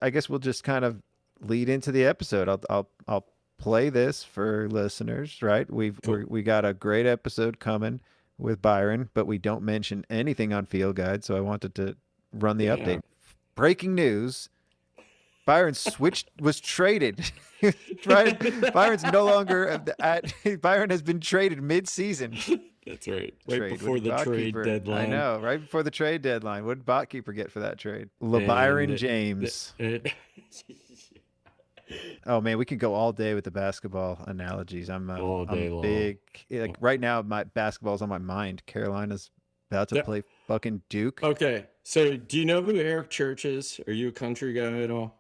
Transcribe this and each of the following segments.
I guess we'll just kind of lead into the episode. I'll play this for listeners, right? Cool. We got a great episode coming with Byron, but we don't mention anything on Field Guide, so I wanted to run the Yeah. update. Breaking news. Byron was traded. Right? Byron's no longer at Byron has been traded mid-season. That's right. Right Trade. What before did the trade Botkeeper? I deadline. know, right before the trade deadline. What did Botkeeper get for that trade? And LeByron James. Oh man, we could go all day with the basketball analogies. all day I'm long. big. Like right now, my basketball's on my mind. Carolina's about to Yeah. play fucking Duke. Okay. So do you know who Eric Church is? Are you a country guy at all?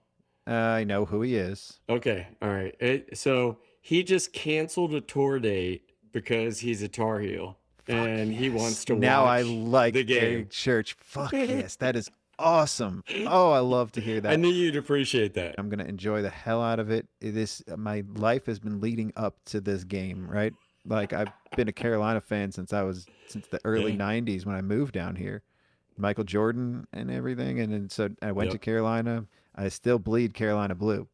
I know who he is. Okay. All right. So he just canceled a tour date because he's a Tar Heel and he wants to Now I watch like the game. Eric Church. Fuck yes, that is awesome. Oh, I love to hear I that. knew you'd appreciate that. I'm gonna enjoy the hell out of it. My life has been leading up to this game, right? Like I've been a Carolina fan since the early Yeah. '90s when I moved down here. Michael Jordan and everything, and then so I went to Yep. Carolina. I still bleed Carolina blue.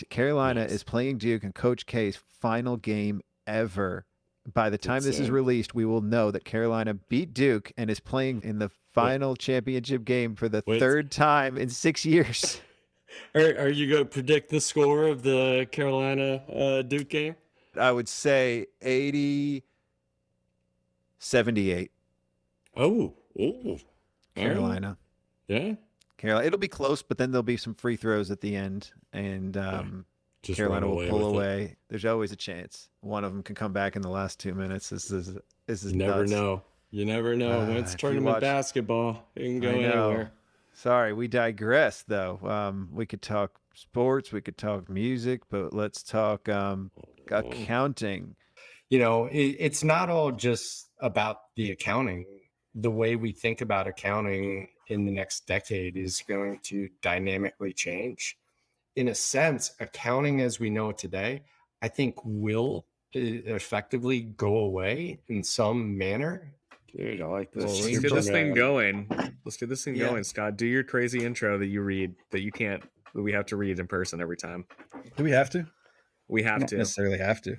Carolina Nice. is playing Duke in Coach K's final game ever. By the time It's this is released, we will know that Carolina beat Duke and is playing in the final championship game for the Wait. third time in 6 years. Are you going to predict the score of the Carolina Duke game? I would say 80-78. Oh. Ooh. Carolina. Yeah. Carolina. It'll be close, but then there'll be some free throws at the end, and Just Carolina run will away pull with it. away. There's always a chance one of them can come back in the last 2 minutes. This is You never nuts. know. You never know. When it's if you tournament watch- basketball, it can go I know. anywhere. Sorry, we digress though. We could talk sports, we could talk music, but let's talk accounting. It's not all just about the accounting. The way we think about accounting in the next decade is going to dynamically change. In a sense, accounting as we know it today, I think will effectively go away in some manner. Dude, I like this. Well, let's Super get this thing mad. going. Let's get this thing Yeah. going, Scott. Do your crazy intro that you read that you can't, that we have to read in person every time. Do we have to? We have Don't to. necessarily have to.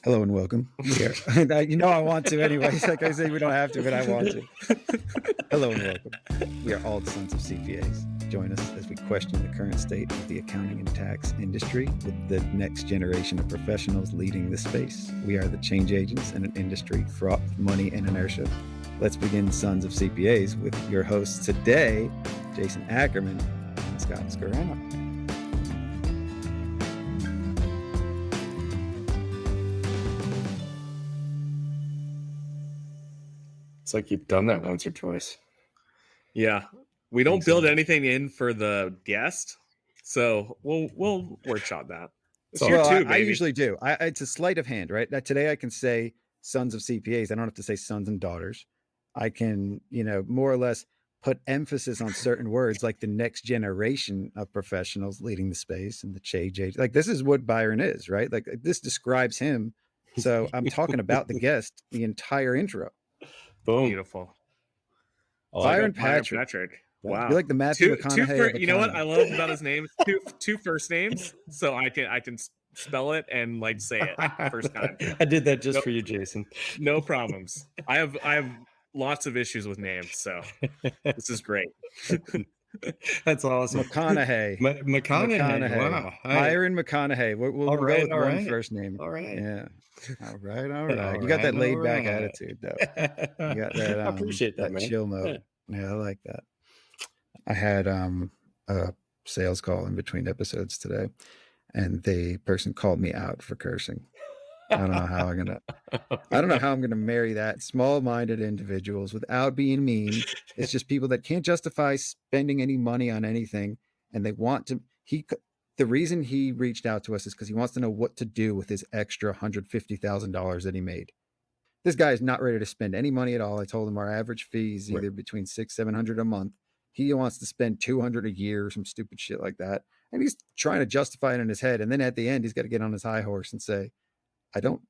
Hello and welcome. Here. I want to anyways. Like I say, we don't have to, but I want to. Hello and welcome. We are all the sons of CPAs. Join us as we question the current state of the accounting and tax industry with the next generation of professionals leading the space. We are the change agents in an industry fraught with money and inertia. Let's begin Sons of CPAs with your hosts today, Jason Ackerman and Scott Scarano. It's like you've done that once or twice. Yeah. We don't Think so. build anything in for the guest. So we'll workshop that. It's year Well, two, I baby. usually do. It's a sleight of hand, right? Today I can say sons of CPAs. I don't have to say sons and daughters. I can, more or less put emphasis on certain words like the next generation of professionals leading the space and the change age. Like this is what Byron is, right? Like this describes him. So I'm talking about the guest the entire intro. Boom. Beautiful. Byron Byron Patrick. Patrick. Wow. You're like the Matthew McConaughey of you know what I accounting. love about his name? Two first names, so I can spell it and like say it first time. I did that just Nope. for you, Jason. No problems. I have lots of issues with names, so this is great. That's awesome. McConaughey. McConaughey. Wow. Byron McConaughey. We'll All go right, with all one right. first name. All right. Yeah. All right. All You got that right, laid all back right. attitude, though. You got that. I appreciate that, man. chill mode. Yeah, I like that. I had a sales call in between episodes today, and the person called me out for cursing. I don't know how I'm gonna marry that small-minded individuals without being mean. It's just people that can't justify spending any money on anything, and they want to. The reason he reached out to us is because he wants to know what to do with his extra $150,000 that he made. This guy is not ready to spend any money at all. I told him our average fee is either between $600-700 a month. He wants to spend $200 a year or some stupid shit like that, and he's trying to justify it in his head. And then at the end, he's got to get on his high horse and say, "I don't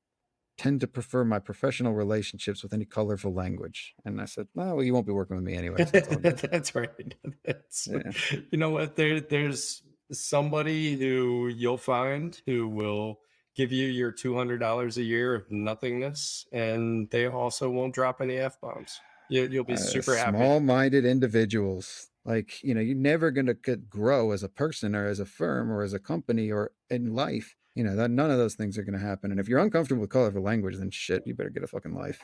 tend to prefer my professional relationships with any colorful language. And I said, "No, well, you won't be working with me anyway." So it's all good. That's right. That's, Yeah. you know what? There's somebody who you'll find who will give you your $200 a year of nothingness, and they also won't drop any F-bombs. You'll be super happy. Small-minded individuals. Like, you're never going to grow as a person or as a firm or as a company or in life. That none of those things are going to happen. And if you're uncomfortable with colorful language, then shit, you better get a fucking life.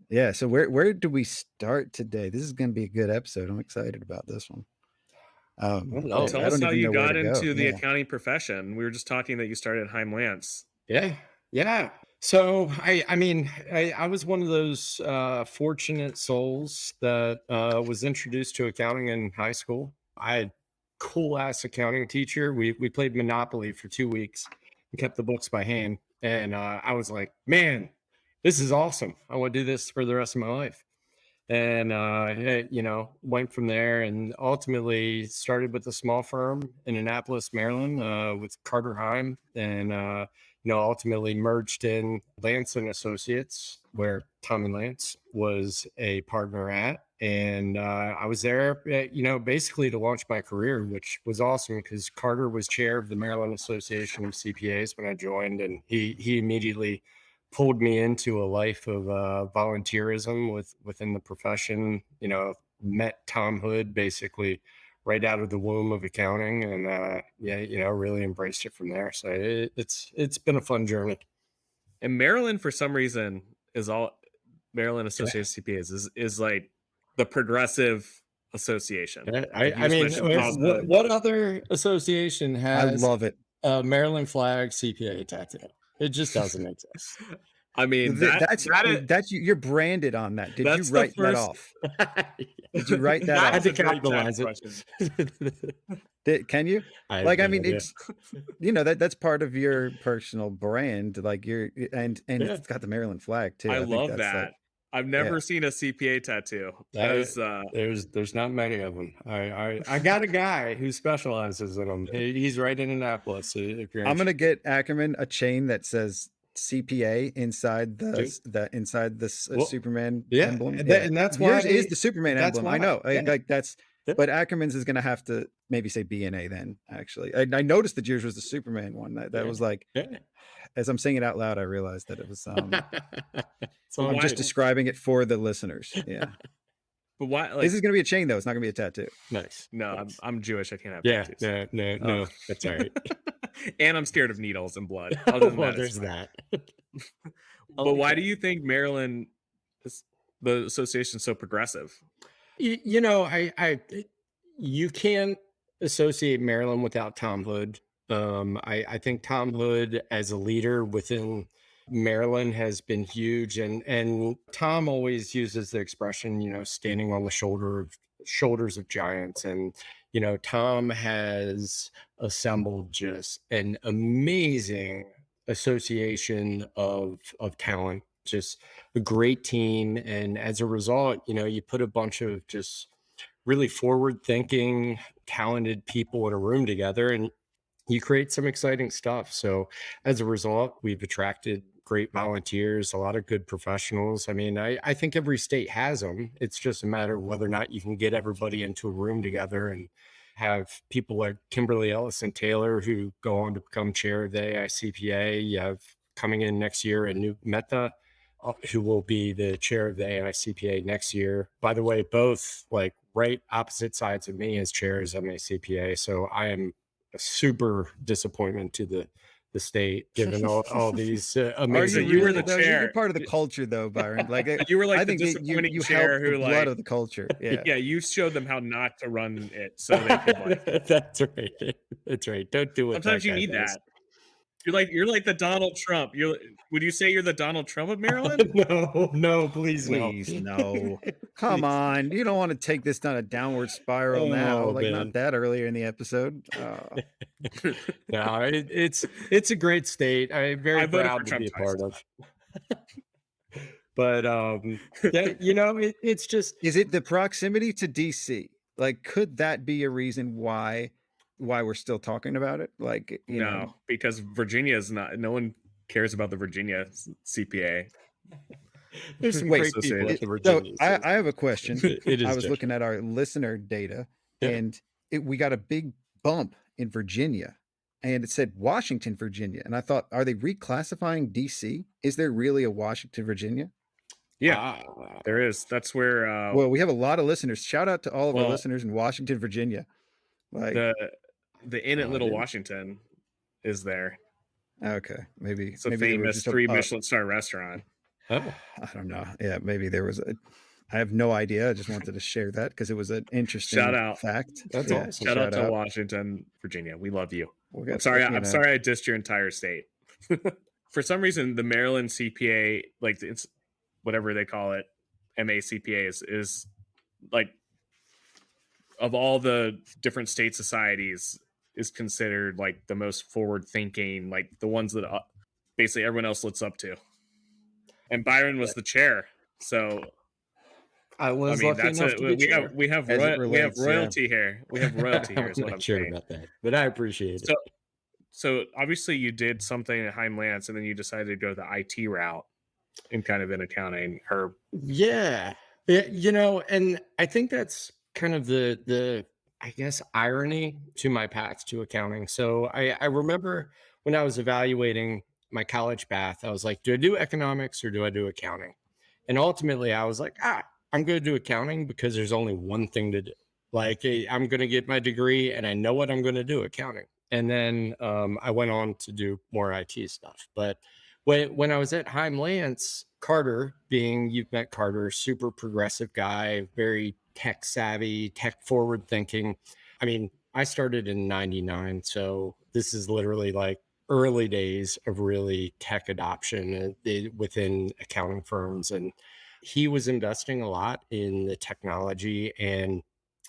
Yeah. So where do we start today? This is going to be a good episode. I'm excited about this one. Tell us how you got into the accounting profession. We were just talking that you started at HeimLantz. Yeah. So I was one of those fortunate souls that was introduced to accounting in high school. I had cool ass accounting teacher. We played Monopoly for 2 weeks and kept the books by hand. And I was like, man, this is awesome. I want to do this for the rest of my life. And, went from there and ultimately started with a small firm in Annapolis, Maryland, with Carter Heim, and, ultimately merged in Lantz and Associates, where Lantz was a partner at. And I was there, basically to launch my career, which was awesome because Carter was chair of the Maryland Association of CPAs when I joined, and he immediately pulled me into a life of volunteerism within the profession. Met Tom Hood basically right out of the womb of accounting, and really embraced it from there. So it's been a fun journey. And Maryland, for some reason, Maryland Association of CPAs is like the progressive association. What other association has? I love it. A Maryland flag CPA tattoo? It just doesn't exist. I mean, that's you're branded on that. Did you write that off? Did you write that off? I had to capitalize it. Can you? It's that's part of your personal brand. Like it's got the Maryland flag too. I love that. I've never seen a CPA tattoo. There's not many of them. I got a guy who specializes in them. He's right in Annapolis. I'm gonna get Ackerman a chain that says CPA inside the Superman emblem. And that's why yours is the Superman emblem. I know. But Ackerman's is gonna have to maybe say BNA then. Actually, I noticed that yours was the Superman one. That was like. As I'm saying it out loud, I realized that it was. So I'm just describing it for the listeners. Yeah. But why? This is going to be a chain, though. It's not going to be a tattoo. Nice. No, nice. I'm Jewish. I can't have tattoos. No. That's all right. And I'm scared of needles and blood. There's that. But why do you think Maryland, the association, is so progressive? You can't associate Maryland without Tom Hood. I think Tom Hood as a leader within Maryland has been huge, and Tom always uses the expression, standing on the shoulders of giants. And Tom has assembled just an amazing association of talent, just a great team. And as a result, you put a bunch of just really forward-thinking, talented people in a room together, and you create some exciting stuff. So as a result, we've attracted great volunteers, a lot of good professionals. I mean, I think every state has them. It's just a matter of whether or not you can get everybody into a room together and have people like Kimberly Ellison-Taylor, who go on to become chair of the AICPA. You have coming in next year Anoop Mehta, who will be the chair of the AICPA next year. By the way, both like right opposite sides of me as chairs of the CPA. So I am a super disappointment to the state, given all these amazing. You were the chair. You're part of the culture, though, Byron. Like you were like I the think disappointing you chair who the blood of the culture. Yeah, you showed them how not to run it, so they could. That's right. That's right. Don't do it. Sometimes you need that. You're like the Donald Trump. Would you say you're the Donald Trump of Maryland? No, please no. Come on, you don't want to take this down a downward spiral now. Like man. Not that earlier in the episode. No, it's a great state. I'm very proud to be a part of. But it's just. Is it the proximity to DC? Like, could that be a reason why we're still talking about it? Like, because Virginia is not. No one cares about the Virginia CPA. There's some Wait, great people at the So Virginia. I have a question. It is. I was different. looking at our listener data, Yeah. and we got a big bump in Virginia, and it said Washington, Virginia. And I thought, are they reclassifying DC? Is there really a Washington, Virginia? Yeah, there is. That's where Well, we have a lot of listeners. Shout out to all of our well, listeners in Washington, Virginia. Like, the Inn at Oh, Little dude. Washington is there. okay, maybe It's a maybe there was famous just a- 3 Michelin star restaurant. Oh, I don't know. Yeah, maybe there was a. I have no idea. I just wanted to share that because it was an interesting Shout out. fact. That's Yeah, awesome. Shout out to Washington, Virginia. We love you. We I'm got- sorry. you I'm know, sorry I dissed your entire state. For some reason, the Maryland CPA, like it's whatever they call it, MACPA is like of all the different state societies is considered like the most forward thinking, like the ones that basically everyone else looks up to. And Byron was the chair, so I was I mean lucky that's enough it. to be chair. We have As it royalty relates, here. We have royalty here. Is I'm what not I'm sure saying. about that, but I appreciate it. So obviously you did something at HeimLantz, and then you decided to go the IT route and kind of in accounting. Or Yeah, and I think that's kind of the I guess irony to my path to accounting. So I remember when I was evaluating my college path, I was like, do I do economics or do I do accounting? And ultimately, I was like, I'm going to do accounting because there's only one thing to do. Like, I'm going to get my degree, and I know what I'm going to do, accounting. And then I went on to do more IT stuff. But when I was at HeimLantz, Carter, you've met Carter, super progressive guy, very tech savvy, tech forward thinking. I mean, I started in 99. So this is literally like early days of really tech adoption within accounting firms. And he was investing a lot in the technology, and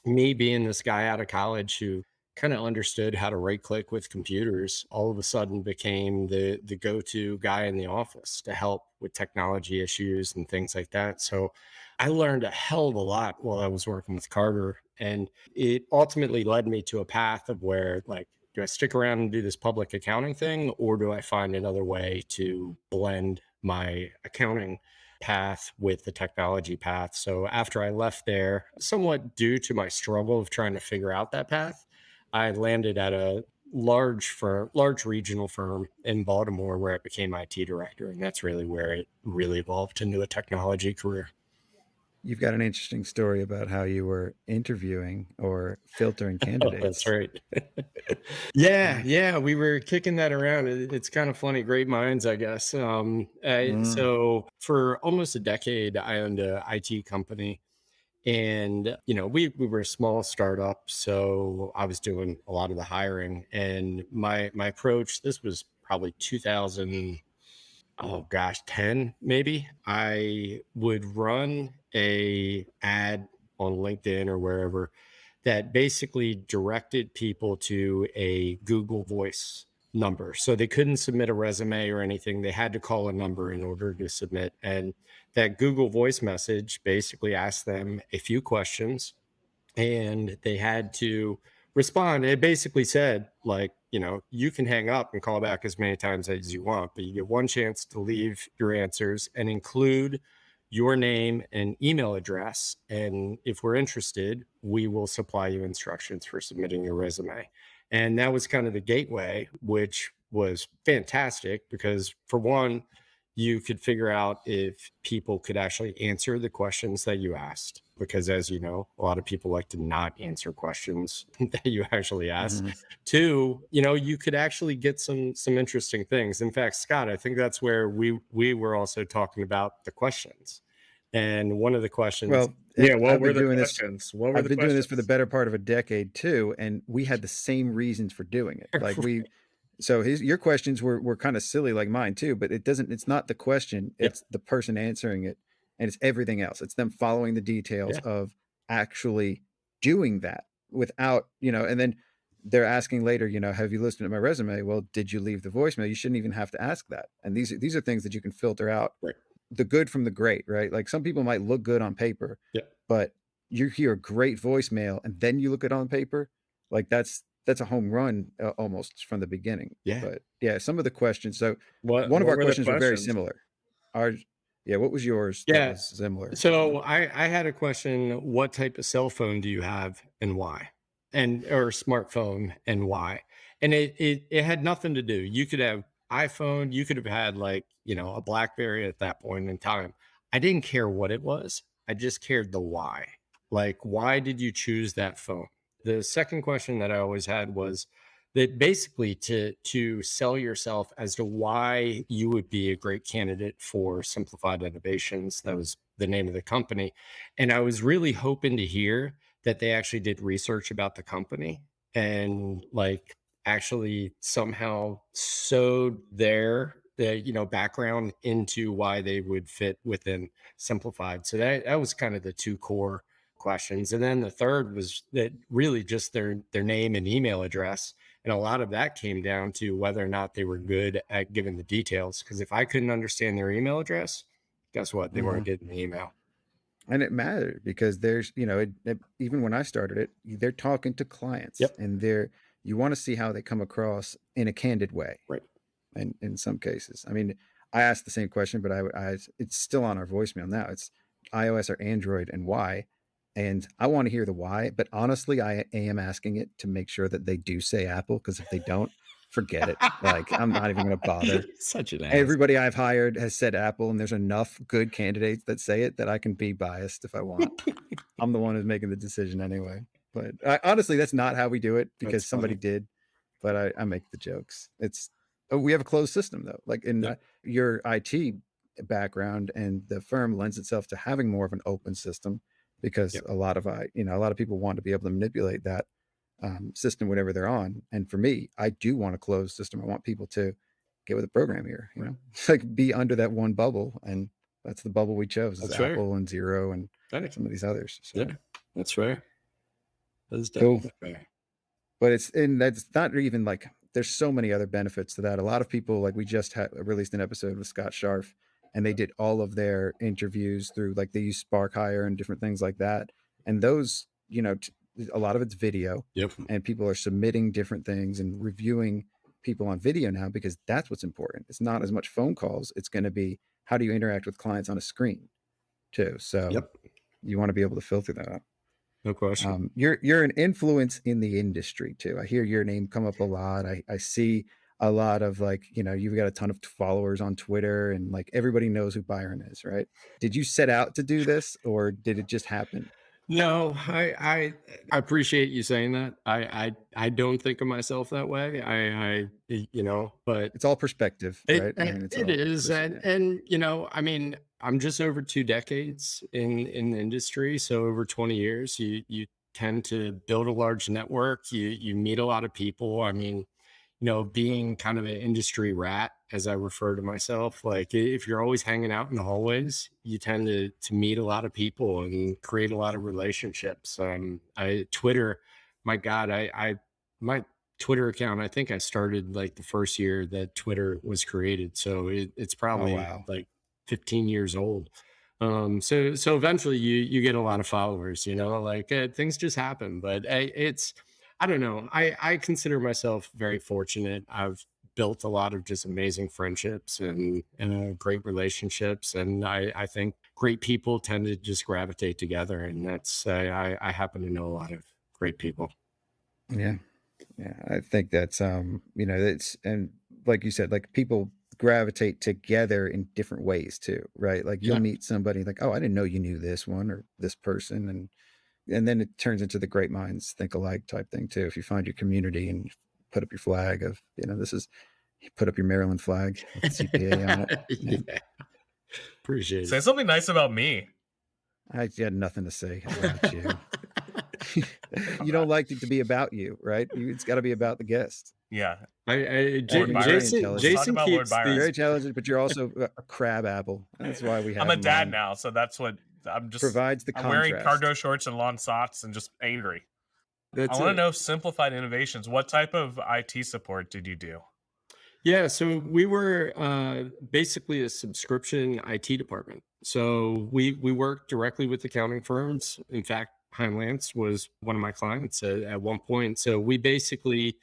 me being this guy out of college who kind of understood how to right click with computers, all of a sudden became the go-to guy in the office to help with technology issues and things like that. So I learned a hell of a lot while I was working with Carter, and it ultimately led me to a path of where, like, do I stick around and do this public accounting thing, or do I find another way to blend my accounting path with the technology path? So after I left there, somewhat due to my struggle of trying to figure out that path, I landed at a large regional firm in Baltimore where I became IT director. And that's really where it really evolved into a technology career. You've got an interesting story about how you were interviewing or filtering candidates. Oh, that's right. Yeah. We were kicking that around. It's kind of funny. Great minds, I guess. So for almost a decade, I owned an IT company. And, we were a small startup. So I was doing a lot of the hiring. And my approach, this was probably 10 maybe. I would run a ad on LinkedIn or wherever that basically directed people to a Google Voice number. So they couldn't submit a resume or anything. They had to call a number in order to submit. And that Google Voice message basically asked them a few questions, and they had to respond. It basically said, like, you can hang up and call back as many times as you want, but you get one chance to leave your answers and include your name and email address. And if we're interested, we will supply you instructions for submitting your resume. And that was kind of the gateway, which was fantastic because, for one, you could figure out if people could actually answer the questions that you asked. Because, as you know, a lot of people like to not answer questions that you actually ask. Mhm. Two, you could actually get some interesting things. In fact, Scott, I think that's where we were also talking about the questions. And one of the questions, Well, what I've were been the doing questions? What were I've the been doing this for the questions? better part of a decade too, and we had the same reasons for doing it. Like so your questions were kind of silly like mine too, but it's not the question, it's the person answering it, and it's everything else. It's them following the details of actually doing that without, and then they're asking later, have you listened to my resume? Well, did you leave the voicemail? You shouldn't even have to ask that. And these are things that you can filter out. Right. The good from the great, right? Like some people might look good on paper, but you hear a great voicemail and then you look it on paper, like that's that's a home run almost from the beginning. Yeah. But yeah, some of the questions. So What one of what our were the questions were very questions? similar. Ours, yeah. What was yours that Yeah. was similar? So I had a question, what type of cell phone do you have and why? Or smartphone and why? And it had nothing to do. You could have iPhone, you could have had like, a BlackBerry at that point in time. I didn't care what it was. I just cared the why. Like, why did you choose that phone? The second question that I always had was that basically to sell yourself as to why you would be a great candidate for Simplified Innovations. That was the name of the company. And I was really hoping to hear that they actually did research about the company and like actually somehow sewed their background into why they would fit within Simplified. So that was kind of the two core questions. And then the third was that really just their name and email address. And a lot of that came down to whether or not they were good at giving the details. Because if I couldn't understand their email address, guess what? They weren't getting the email. And it mattered because there's, even when I started it, they're talking to clients. Yep. And you want to see how they come across in a candid way. Right. And in some cases, I mean, I asked the same question, but it's still on our voicemail now. It's iOS or Android and why. And I want to hear the why, but honestly, I am asking it to make sure that they do say Apple, because if they don't, forget it. Like, I'm not even going to bother. Such an ass. Everybody I've hired has said Apple, and there's enough good candidates that say it that I can be biased if I want. I'm the one who's making the decision anyway. But honestly, that's not how we do it, because somebody did. But I make the jokes. We have a closed system though. Like in your IT background, and the firm lends itself to having more of an open system, because a lot of people want to be able to manipulate that system whenever they're on. And for me, I do want a closed system. I want people to get with the program here, like be under that one bubble. And that's the bubble we chose. That's Apple and Zero and some of these others. So. Yeah, that's fair. That's Cool. fair. But that's not even like, there's so many other benefits to that. A lot of people, like we just released an episode with Scott Scharf, and they did all of their interviews through, like, they use Spark Hire and different things like that. And those, a lot of it's video. Yep. And people are submitting different things and reviewing people on video now, because that's what's important. It's not as much phone calls. It's going to be, how do you interact with clients on a screen too? So you want to be able to filter that out. No question. You're an influence in the industry too. I hear your name come up a lot. I see a lot of, like, you've got a ton of followers on Twitter, and like everybody knows who Byron is, right? Did you set out to do this, or did it just happen? No, I appreciate you saying that. I don't think of myself that way. But it's all perspective, right? It is. And I'm just over 2 decades in the industry. So over 20 years, you tend to build a large network. You meet a lot of people. Being kind of an industry rat, as I refer to myself, like if you're always hanging out in the hallways, you tend to meet a lot of people and create a lot of relationships. Twitter, my God, my Twitter account, I think I started like the first year that Twitter was created. So it's probably like 15 years old. So eventually you get a lot of followers, things just happen, but I don't know. I consider myself very fortunate. I've built a lot of just amazing friendships and great relationships. And I think great people tend to just gravitate together. And that's, I happen to know a lot of great people. Yeah. Yeah. I think that's, it's, and like you said, like people gravitate together in different ways too, right? Like you'll meet somebody like, oh, I didn't know you knew this one or this person. And then it turns into the great minds think alike type thing too. If you find your community and put up your flag of, you put up your Maryland flag with CPA on it. Yeah. Appreciate it. Say something nice about me. I had nothing to say about you. You don't like it to be about you, right? It's got to be about the guest. Yeah. Jason keeps very intelligent, but you're also a crab apple. That's why we have. I'm a dad now, so that's what I'm just provides the. I'm wearing cargo shorts and lawn socks and just angry. I want to know Simplified Innovations. What type of IT support did you do? Yeah, so we were basically a subscription IT department. So we worked directly with accounting firms. In fact, HeimLantz was one of my clients at one point. So we basically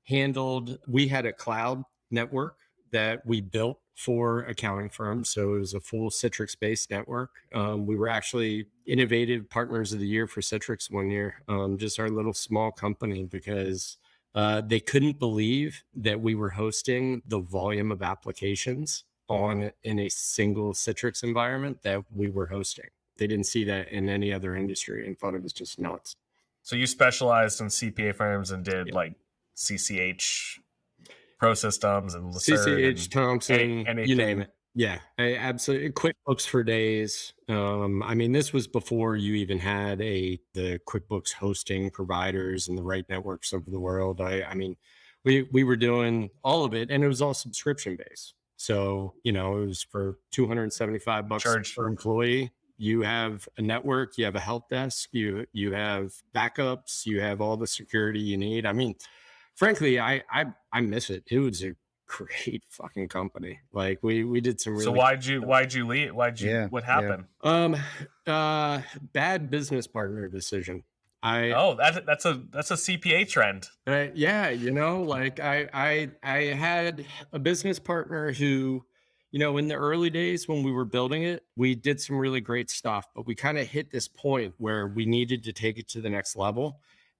we had a cloud network that we built for accounting firms. So it was a full Citrix based network. We were actually Innovative Partners of the Year for Citrix one year, just our little small company, because they couldn't believe that we were hosting the volume of applications in a single Citrix environment that we were hosting. They didn't see that in any other industry and thought it was just nuts. So you specialized in CPA firms and did like CCH Pro Systems and Lucerne CCH, Thompson, anything. You name it. Yeah, I absolutely. QuickBooks for days. I mean, this was before you even had the QuickBooks hosting providers and the right networks of the world. I mean, we were doing all of it, and it was all subscription based. So, it was for $275 per employee. You have a network, you have a help desk, you have backups, you have all the security you need. I mean, frankly, I miss it. It was a great fucking company. Like we did some really. So why'd you leave? What happened? Bad business partner decision. That's a CPA trend. Yeah, like I had a business partner who, in the early days when we were building it, we did some really great stuff, but we kind of hit this point where we needed to take it to the next level.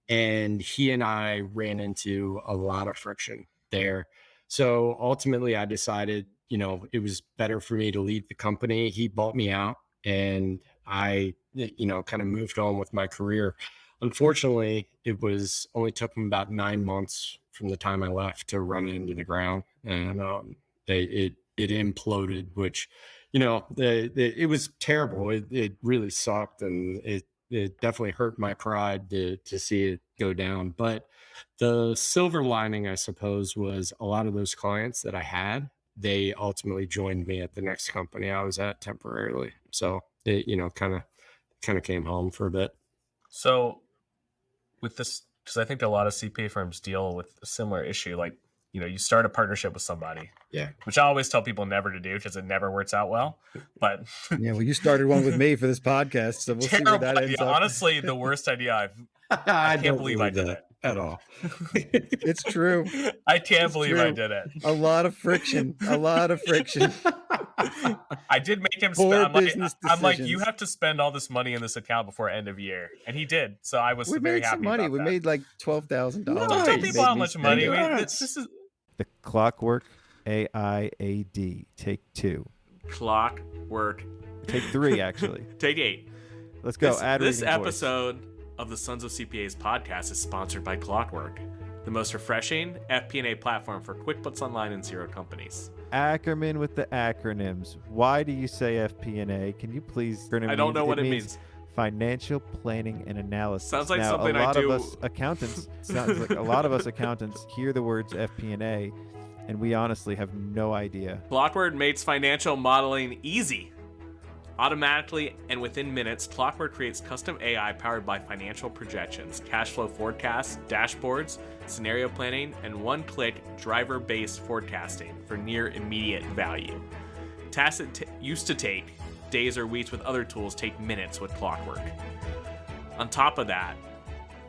And he and I ran into a lot of friction there. So ultimately I decided, it was better for me to leave the company. He bought me out and I, kind of moved on with my career. Unfortunately, it only took him about 9 months from the time I left to run into the ground, and it imploded, which, it was terrible. It really sucked, and it definitely hurt my pride to see it go down. But the silver lining, I suppose, was a lot of those clients that I had, they ultimately joined me at the next company I was at temporarily. So it, kind of came home for a bit. So with this, because I think a lot of CPA firms deal with a similar issue, like, you start a partnership with somebody. Yeah. Which I always tell people never to do because it never works out well. But yeah, well, you started one with me for this podcast, so we'll see where that ends up. Honestly, the worst idea I can't believe I did it at all. It's true. I can't believe I did it. A lot of friction. I did make him spend. I'm like, you have to spend all this money in this account before end of year, and he did. So I was very happy. We made some money. We made like $12,000. No, don't tell people how much money. This is the Clockwork AIAD. Take 2. Clockwork. Take 3, actually. Take 8. Let's go. This episode of the Sons of CPAs podcast is sponsored by Clockwork, the most refreshing FP&A platform for QuickBooks Online and Zero companies. Ackerman with the acronyms. Why do you say FP&A? Can you please? I don't know what it means. Financial planning and analysis. Sounds like now, something a lot I do. Of us accountants. Sounds like a lot of us accountants hear the words FP&A, and we honestly have no idea. Clockwork makes financial modeling easy. Automatically and within minutes, Clockwork creates custom AI powered by financial projections, cash flow forecasts, dashboards, scenario planning, and one-click driver-based forecasting for near immediate value. Tasks that used to take days or weeks with other tools take minutes with Clockwork. On top of that,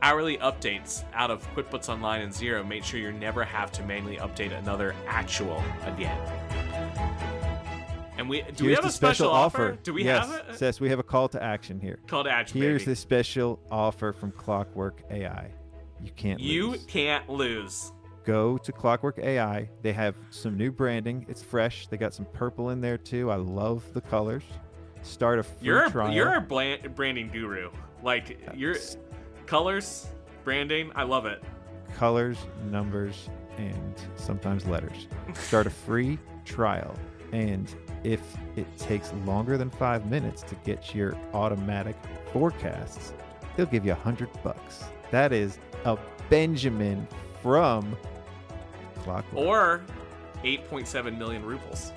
hourly updates out of QuickBooks Online and Zero make sure you never have to manually update another actual again. And we have a special offer? Do we have it? Yes, we have a call to action here. Call to action, Here's baby. the special offer from Clockwork AI. You can't lose. Go to Clockwork AI. They have some new branding. It's fresh. They got some purple in there too. I love the colors. Start a free trial. You're a branding guru. Like, your colors, branding, I love it. Colors, numbers, and sometimes letters. Start a free trial. And if it takes longer than 5 minutes to get your automatic forecasts, they'll give you $100. That is a Benjamin from Clockwork. Or 8.7 million rubles.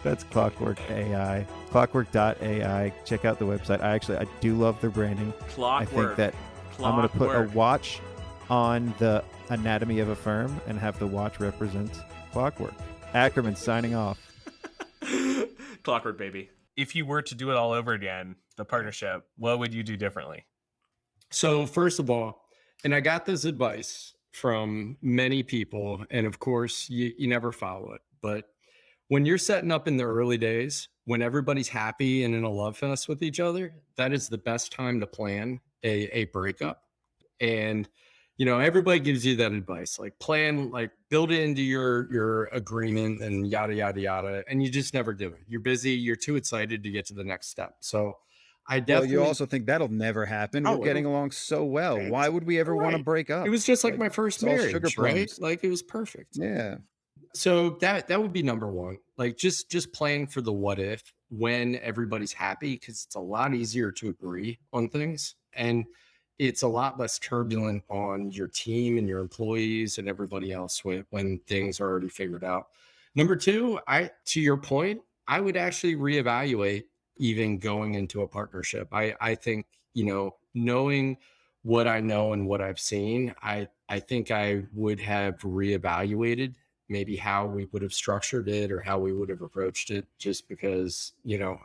That's Clockwork AI. Clockwork.ai. Check out the website. I do love their branding. Clockwork. I think that I'm going to put a watch on the anatomy of a firm and have the watch represent Clockwork. Ackerman signing off. Clockwork, baby. if you were to do it all over again, the partnership, what would you do differently? So first of all, and I got this advice from many people, and of course you never follow it, but when you're setting up in the early days, when everybody's happy and in a love fest with each other, that is the best time to plan a breakup. And everybody gives you that advice, like plan, like build it into your agreement and yada yada yada, and you just never do it. You're busy, you're too excited to get to the next step. So I definitely. Well, you also think that'll never happen. We're getting along so well. Why would we ever want to break up? It was just like my first marriage, right? plums. Like it was perfect. Yeah. So that would be number one. Like just planning for the what if when everybody's happy, because it's a lot easier to agree on things, and it's a lot less turbulent on your team and your employees and everybody else when things are already figured out. Number two, to your point, I would actually reevaluate even going into a partnership. I think, knowing what I know and what I've seen, I think I would have reevaluated maybe how we would have structured it or how we would have approached it, just because,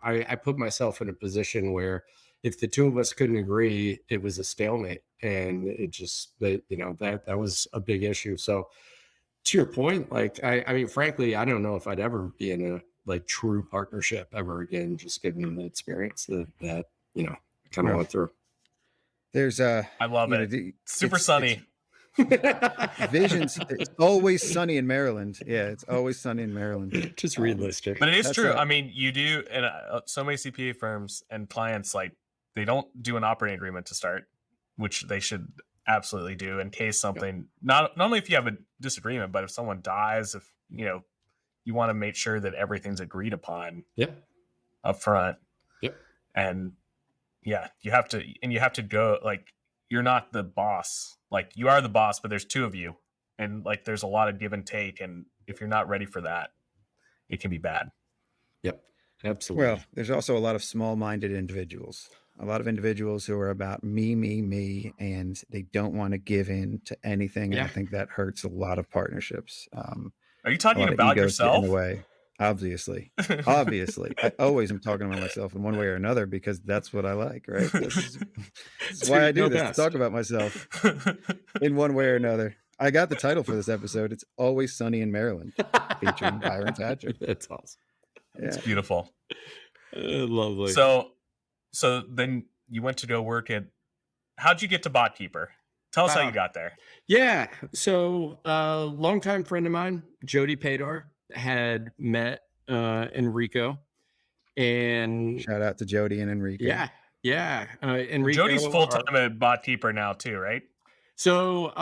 I put myself in a position where if the two of us couldn't agree, it was a stalemate, and it just, that was a big issue. So to your point, like, I mean, frankly, I don't know if I'd ever be in a like true partnership ever again, just given the experience that kind of went through. There's I love it. Super sunny. Visions. It's always sunny in Maryland. Yeah, it's always sunny in Maryland. Just realistic. But it is true. I mean, you do, and so many CPA firms and clients, like, they don't do an operating agreement to start, which they should absolutely do in case something, not only if you have a disagreement, but if someone dies, if you want to make sure that everything's agreed upon up front. Yep. And you have to go, like, you're not the boss. Like, you are the boss, but there's two of you, and like there's a lot of give and take, and if you're not ready for that, it can be bad. Yep. Absolutely. Well, there's also a lot of small-minded individuals. A lot of individuals who are about me, and they don't want to give in to anything. And I think that hurts a lot of partnerships. Are you talking about yourself? In a way, obviously. I always am talking about myself in one way or another, because that's what I like, right? That's why I do this, to talk about myself in one way or another. I got the title for this episode. It's Always Sunny in Maryland, featuring Byron Patrick. That's awesome. Yeah. It's beautiful. Lovely. So then you went to go work at, how'd you get to BotKeeper? Tell us how you got there. Yeah. So a longtime friend of mine, Jody Padar, had met Enrico, and shout out to Jody and Enrico. Yeah. Enrico, Jody's full-time at BotKeeper now too, right? So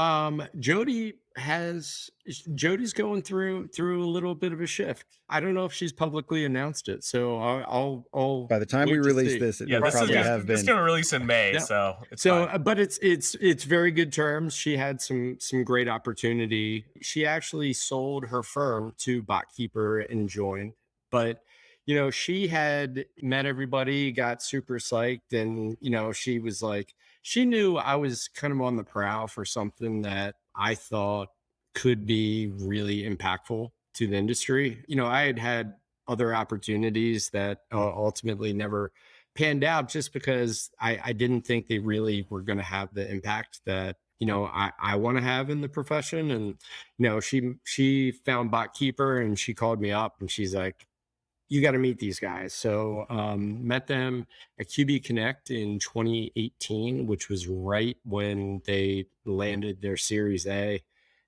Jody's going through a little bit of a shift. I don't know if she's publicly announced it, so I'll by the time we release this, it will probably have been. It's going to release in May, so it's fine. But it's very good terms. She had some great opportunity. She actually sold her firm to BotKeeper and joined, but she had met everybody, got super psyched, and she was like, she knew I was kind of on the prowl for something that I thought could be really impactful to the industry. I had other opportunities that ultimately never panned out, just because I didn't think they really were going to have the impact that I want to have in the profession. And she found BotKeeper, and she called me up, and she's like, you got to meet these guys. So met them at QB Connect in 2018, which was right when they landed their Series A,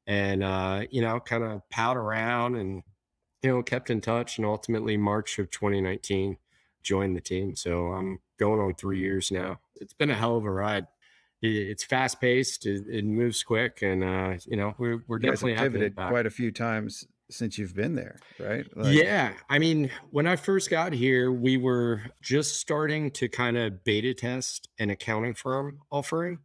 and kind of palled around and kept in touch, and ultimately March of 2019 joined the team. So I'm going on 3 years now. It's been a hell of a ride. It's fast paced, it moves quick, and we're definitely pivoted quite a few times since you've been there, right? Yeah. I mean, when I first got here, we were just starting to kind of beta test an accounting firm offering,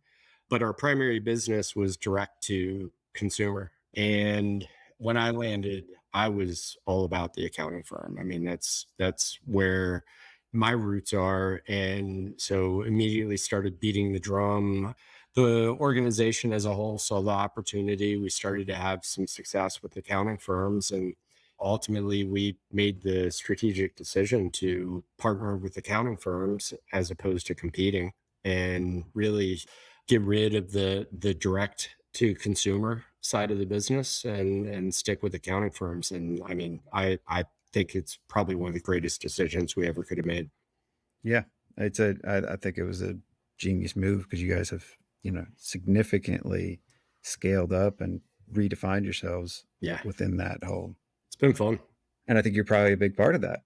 but our primary business was direct to consumer. And when I landed, I was all about the accounting firm. I mean, that's where my roots are. And so immediately started beating the drum. The organization as a whole saw the opportunity. We started to have some success with accounting firms, and ultimately we made the strategic decision to partner with accounting firms as opposed to competing, and really get rid of the direct to consumer side of the business and stick with accounting firms. And I mean, I think it's probably one of the greatest decisions we ever could have made. Yeah, I think it was a genius move, because you guys have, significantly scaled up and redefined yourselves within that whole. It's been fun. And I think you're probably a big part of that,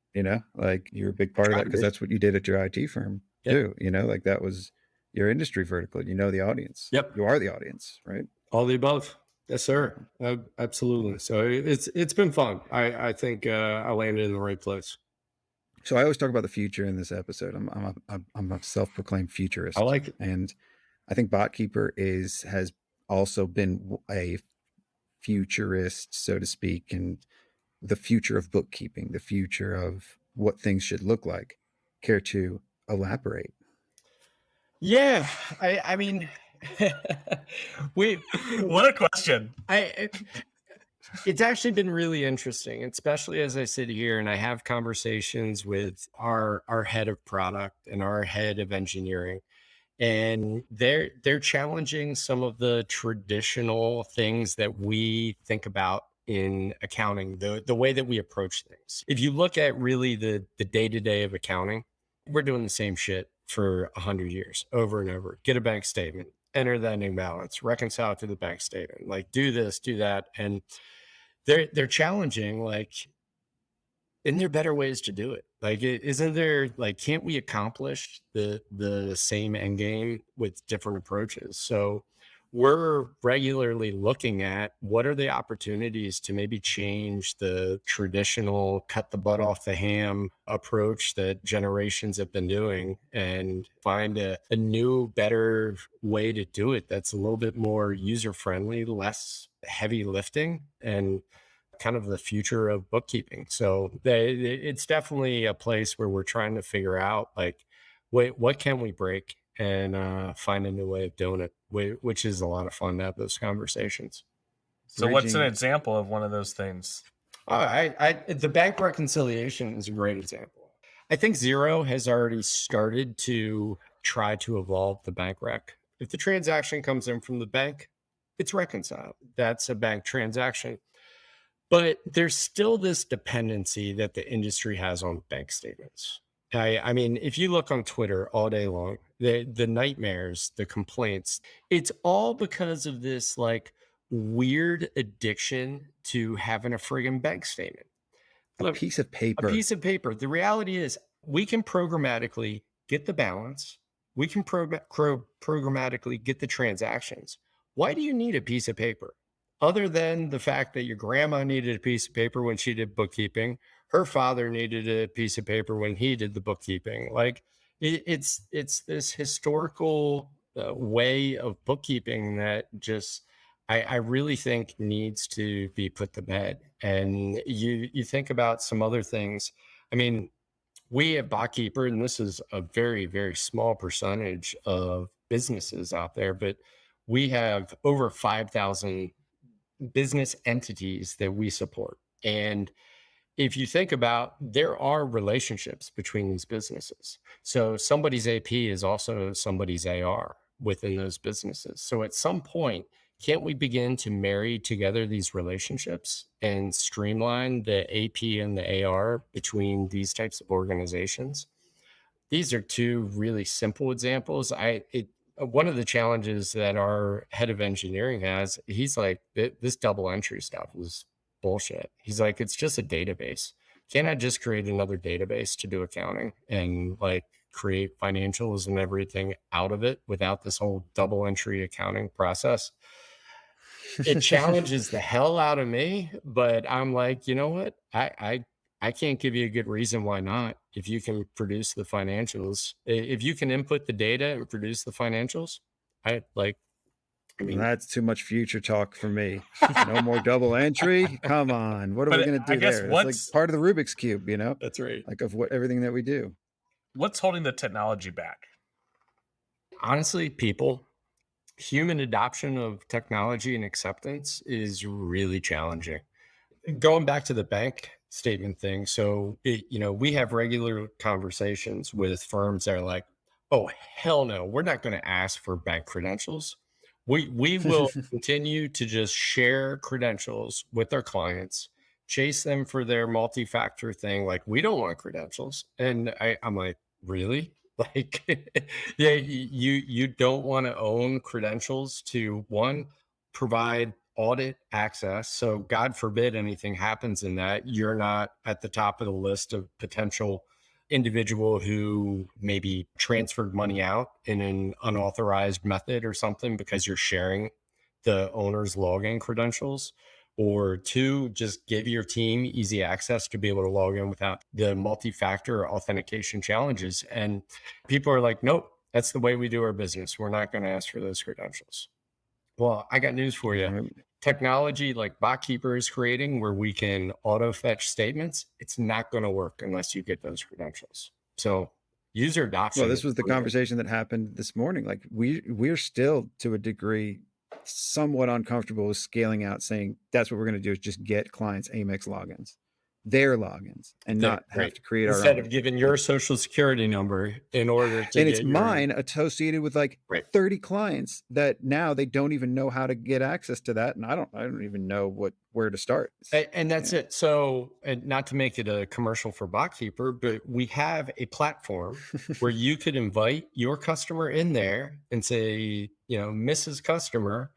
like you're a big part of that, because that's what you did at your IT firm too, like that was your industry vertical, the audience. Yep. You are the audience, right? All the above. Yes, sir. Absolutely. So it's been fun. I think I landed in the right place. So I always talk about the future in this episode. I'm a self-proclaimed futurist. I like it. And I think BotKeeper has also been a futurist, so to speak, and the future of bookkeeping, the future of what things should look like. Care to elaborate? Yeah, I mean, what a question. It's actually been really interesting, especially as I sit here and I have conversations with our head of product and our head of engineering, and they're challenging some of the traditional things that we think about in accounting, the way that we approach things. If you look at really the day-to-day of accounting, we're doing the same shit for 100 years over and over. Get a bank statement, enter the ending balance, reconcile it to the bank statement, like do this, do that. And they're challenging, like, isn't there better ways to do it? Like, isn't there, like, can't we accomplish the same end game with different approaches? So we're regularly looking at what are the opportunities to maybe change the traditional cut the butt off the ham approach that generations have been doing, and find a new, better way to do it that's a little bit more user-friendly, less heavy lifting, and kind of the future of bookkeeping. So it's definitely a place where we're trying to figure out, like, wait, what can we break, and find a new way of doing it, which is a lot of fun to have those conversations. So what's an example of one of those things? The bank reconciliation is a great example. I think Xero has already started to try to evolve the bank rec. If the transaction comes in from the bank, it's reconciled. That's a bank transaction. But there's still this dependency that the industry has on bank statements. I mean, if you look on Twitter all day long, the nightmares, the complaints, it's all because of this, like, weird addiction to having a friggin' bank statement. Look, piece of paper. A piece of paper. The reality is we can programmatically get the balance. We can programmatically get the transactions. Why do you need a piece of paper? Other than the fact that your grandma needed a piece of paper when she did bookkeeping, her father needed a piece of paper when he did the bookkeeping. Like, it's this historical way of bookkeeping that just, I really think needs to be put to bed. And you think about some other things. I mean, we at BotKeeper, and this is a very, very small percentage of businesses out there, but we have over 5,000 business entities that we support. And if you think about, there are relationships between these businesses. So somebody's AP is also somebody's AR within those businesses. So at some point, can't we begin to marry together these relationships and streamline the AP and the AR between these types of organizations? These are two really simple examples. One of the challenges that our head of engineering has, he's like, this double entry stuff is bullshit. He's like, it's just a database. Can't I just create another database to do accounting and, like, create financials and everything out of it without this whole double entry accounting process? It challenges the hell out of me, but I'm like, you know what? I can't give you a good reason why not. If you can produce the financials, if you can input the data and produce the financials, I mean, that's too much future talk for me. No more double entry. Come on. What are we going to do there? It's like part of the Rubik's Cube, That's right. Like, of everything that we do. What's holding the technology back? Honestly, people. Human adoption of technology and acceptance is really challenging. going back to the bank statement thing. So, we have regular conversations with firms that are like, oh, hell no, we're not going to ask for bank credentials. We will continue to just share credentials with our clients, chase them for their multi-factor thing. Like, we don't want credentials. And I'm like, really? Like, yeah, you don't want to own credentials to, one, provide audit access. So God forbid anything happens in that, you're not at the top of the list of potential individual who maybe transferred money out in an unauthorized method or something because you're sharing the owner's login credentials. Or two, just give your team easy access to be able to log in without the multi-factor authentication challenges. And people are like, nope, that's the way we do our business. We're not going to ask for those credentials. Well, I got news for you. Technology like BotKeeper is creating where we can auto fetch statements, it's not going to work unless you get those credentials. So user adoption. Well, this was the conversation that happened this morning. Like we're still to a degree somewhat uncomfortable with scaling out, saying that's what we're going to do is just get clients Amex logins, their logins, and not have to create our own. Instead of giving your social security number in order to and it's mine associated with like 30 clients that now they don't even know how to get access to that. And I don't even know where to start. And that's it. So, and not to make it a commercial for BotKeeper, but we have a platform where you could invite your customer in there and say, Mrs. Customer,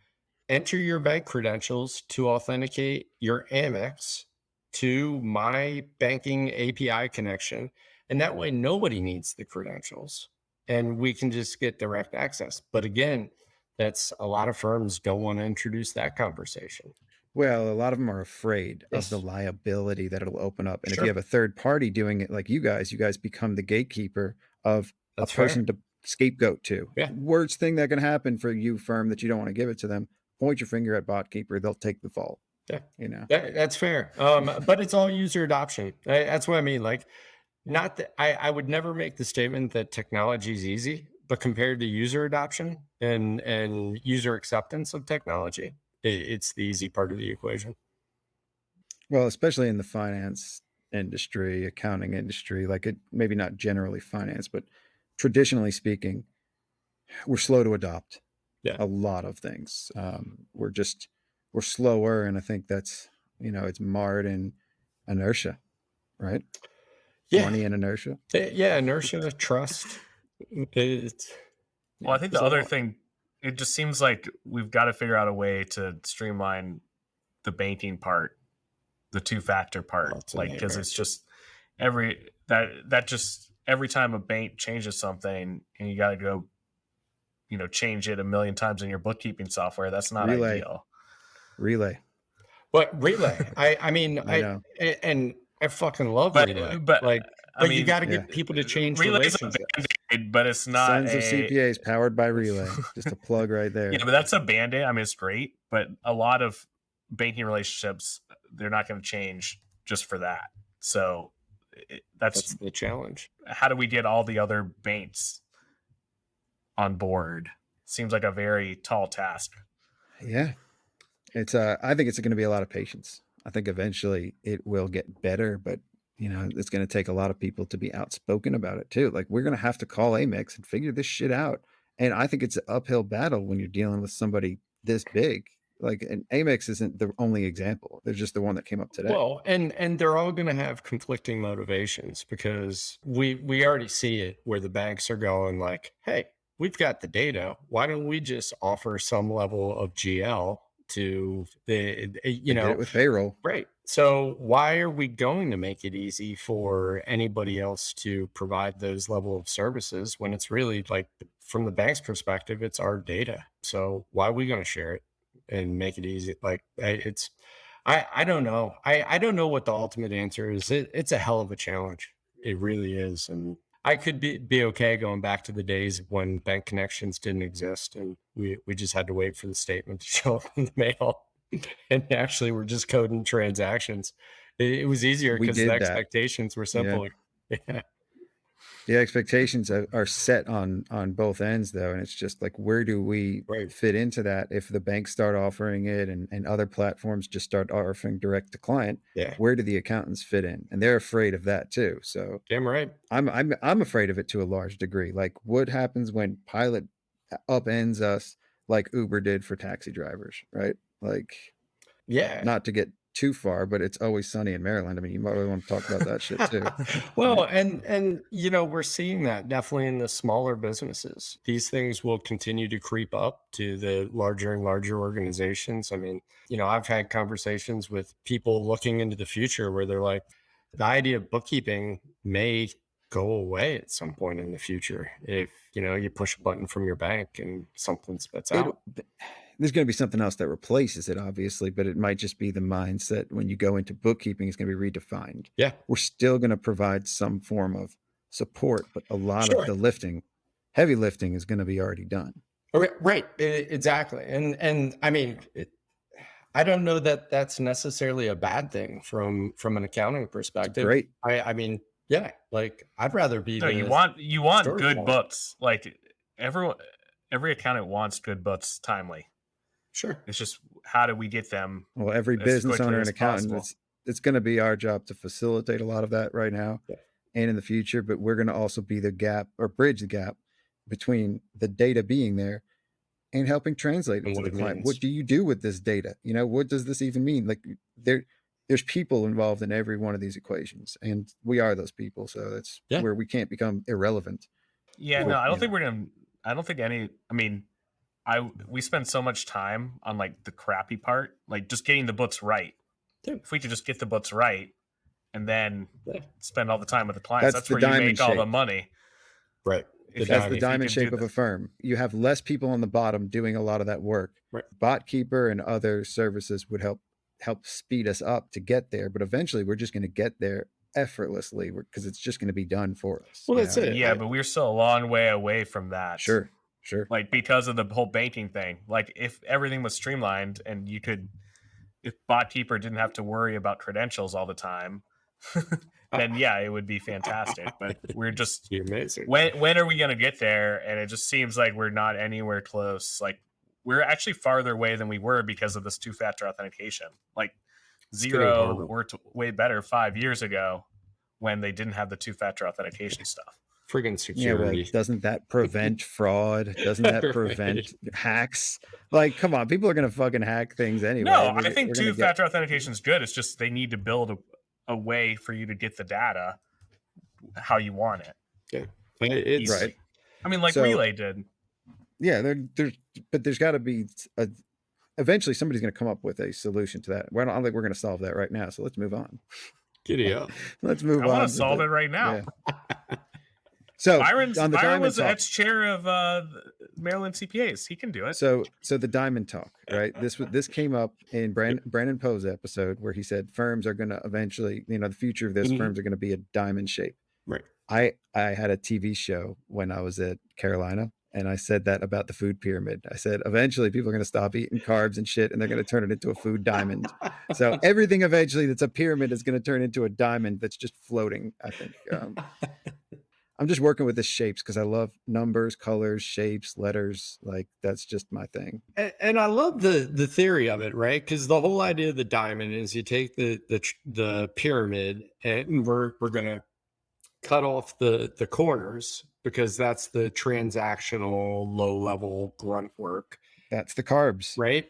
enter your bank credentials to authenticate your Amex to my banking API connection. And that way nobody needs the credentials and we can just get direct access. But again, that's a lot of firms don't want to introduce that conversation. Well, a lot of them are afraid of the liability that it'll open up. And if you have a third party doing it like you guys become the gatekeeper of a person to scapegoat to. Yeah. Worst thing that can happen for you firm that you don't want to give it to them, point your finger at BotKeeper, they'll take the fall. Yeah, that's fair. But it's all user adoption. That's what I mean. Like, not that I would never make the statement that technology is easy, but compared to user adoption and user acceptance of technology, it's the easy part of the equation. Well, especially in the finance industry, accounting industry, like it maybe not generally finance, but traditionally speaking, we're slow to adopt a lot of things. We're slower. And I think that's, it's marred in inertia, right? Yeah. Money and inertia. Yeah. Inertia, trust. Well, I think the other thing, it just seems like we've got to figure out a way to streamline the banking part, the two-factor part, because it's just every time a bank changes something and you got to go, change it a million times in your bookkeeping software. That's not ideal. Relay. But Relay, I mean, I fucking love Relay. But you got to get people to change relationships. But it's not Sons of CPAs powered by Relay. Just a plug right there. Yeah, but that's a Band-Aid. I mean, it's great, but a lot of banking relationships, they're not going to change just for that. So that's the challenge. How do we get all the other banks on board? Seems like a very tall task. Yeah. It's I think it's going to be a lot of patience. I think eventually it will get better, but it's going to take a lot of people to be outspoken about it too. Like we're going to have to call Amex and figure this shit out. And I think it's an uphill battle when you're dealing with somebody this big. Like, and Amex isn't the only example. They're just the one that came up today. Well, and they're all going to have conflicting motivations because we already see it where the banks are going like, hey, we've got the data. Why don't we just offer some level of GL to the, with payroll. Right. So why are we going to make it easy for anybody else to provide those level of services when it's really like from the bank's perspective, it's our data. So why are we going to share it and make it easy? Like I don't know. I don't know what the ultimate answer is. It's a hell of a challenge. It really is. And I could be okay going back to the days when bank connections didn't exist and we just had to wait for the statement to show up in the mail. And actually we're just coding transactions. It was easier because the expectations were simple. Yeah. The expectations are set on both ends though, and it's just like, where do we fit into that? If the banks start offering it and other platforms just start offering direct to client, where do the accountants fit in? And they're afraid of that too. So damn right. I'm afraid of it to a large degree. Like, what happens when Pilot upends us like Uber did for taxi drivers, right? Like, not to get too far, but It's Always Sunny in Maryland. I mean, you might want to talk about that shit too. Well, and you know, we're seeing that definitely in the smaller businesses. These things will continue to creep up to the larger and larger organizations. I mean, you know, I've had conversations with people looking into the future where they're like, the idea of bookkeeping may go away at some point in the future if, you know, you push a button from your bank and something spits out. There's going to be something else that replaces it, obviously, but it might just be the mindset when you go into bookkeeping is going to be redefined. Yeah. We're still going to provide some form of support, but a lot of the heavy lifting is going to be already done. Right. Exactly. And I mean, I don't know that that's necessarily a bad thing from an accounting perspective. Great. I mean, yeah, like I'd rather be. No, you want good books. Like every accountant wants good books timely. Sure. It's just, how do we get them? Well, every business owner and accountant, it's going to be our job to facilitate a lot of that right now and in the future, but we're going to also be the gap or bridge the gap between the data being there and helping translate it to the client. What do you do with this data? You know, what does this even mean? Like there's people involved in every one of these equations, and we are those people. So that's where we can't become irrelevant. Yeah, no, I don't think we spend so much time on like the crappy part, like just getting the books right. If we could just get the books right and then spend all the time with the clients, that's where you make all the money. Right. That's the diamond shape of a firm. You have less people on the bottom doing a lot of that work. Right. BotKeeper and other services would help speed us up to get there, but eventually we're just going to get there effortlessly because it's just going to be done for us. Well, that's it. Yeah, but we're still a long way away from that. Sure. Like, because of the whole banking thing, like if everything was streamlined and if BotKeeper didn't have to worry about credentials all the time, then it would be fantastic. But we're just amazing. When are we going to get there? And it just seems like we're not anywhere close. Like, we're actually farther away than we were because of this two-factor authentication. Like, Xero worked way better 5 years ago when they didn't have the two-factor authentication stuff. Friggin' security. Yeah, well, doesn't that prevent fraud? Doesn't that prevent hacks? Like, come on, people are going to fucking hack things anyway. No, I think two-factor authentication is good. It's just they need to build a way for you to get the data how you want it. Yeah, it's right. I mean, like Relay did. Yeah, there's got to be eventually somebody's going to come up with a solution to that. I don't think we're going to solve that right now. So let's move on. Giddy up. Let's move on. I want to solve it right now. Yeah. So Byron was the ex-chair of Maryland CPAs. He can do it. So the diamond talk, right? This came up in Brandon Poe's episode where he said firms are going to eventually, the future of this firms are going to be a diamond shape. Right. I had a TV show when I was at Carolina, and I said that about the food pyramid. I said eventually people are going to stop eating carbs and shit, and they're going to turn it into a food diamond. So everything eventually that's a pyramid is going to turn into a diamond that's just floating, I think. I'm just working with the shapes because I love numbers, colors, shapes, letters. Like, that's just my thing. And I love the theory of it, right? Because the whole idea of the diamond is you take the pyramid and we're going to cut off the corners because that's the transactional low level grunt work. That's the carbs. Right.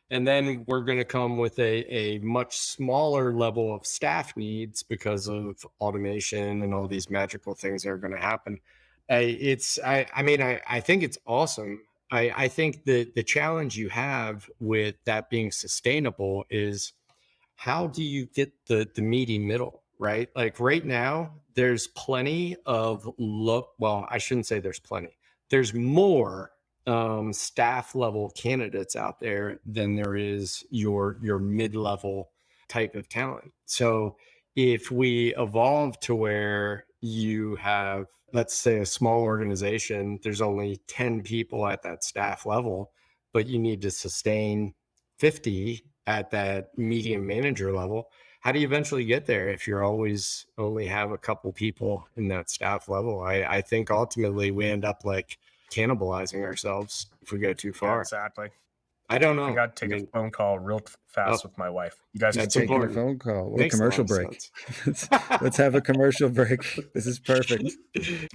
And then we're going to come with a much smaller level of staff needs because of automation and all these magical things that are going to happen. I think it's awesome. I think the challenge you have with that being sustainable is how do you get the meaty middle, right? Like right now, there's plenty of I shouldn't say there's plenty. There's more staff level candidates out there than there is your mid-level type of talent. So if we evolve to where you have, let's say, a small organization, there's only 10 people at that staff level, but you need to sustain 50 at that medium manager level, how do you eventually get there if you're always only have a couple people in that staff level? I think ultimately we end up like cannibalizing ourselves if we go too Yeah, far. exactly. I don't know. I got to take a phone call real fast with my wife. You guys That's continue. Taking a phone call or a Makes a lot commercial of break. sense. Let's have a commercial break. This is perfect.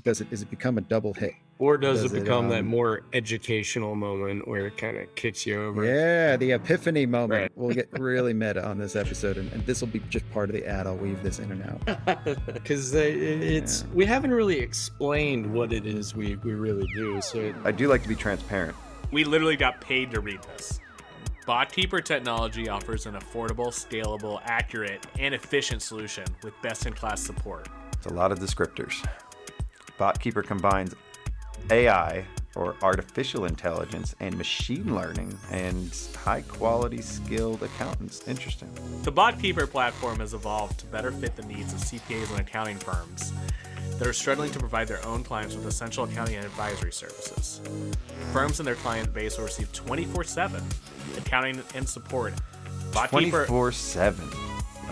Does it become a double hit? Or does Does it it, become that more educational moment where it kind of kicks you over? Yeah, the epiphany moment. Right. We'll get really meta on this episode, and this will be just part of the ad. I'll weave this in and out. Because we haven't really explained what it is we really do. So I do like to be transparent. We literally got paid to read this. BotKeeper technology offers an affordable, scalable, accurate, and efficient solution with best-in-class support. It's a lot of descriptors. BotKeeper combines AI, or artificial intelligence, and machine learning, and high-quality skilled accountants. Interesting. The BotKeeper platform has evolved to better fit the needs of CPAs and accounting firms that are struggling to provide their own clients with essential accounting and advisory services. Firms and their client base will receive 24/7 accounting and support. BotKeeper 24/7.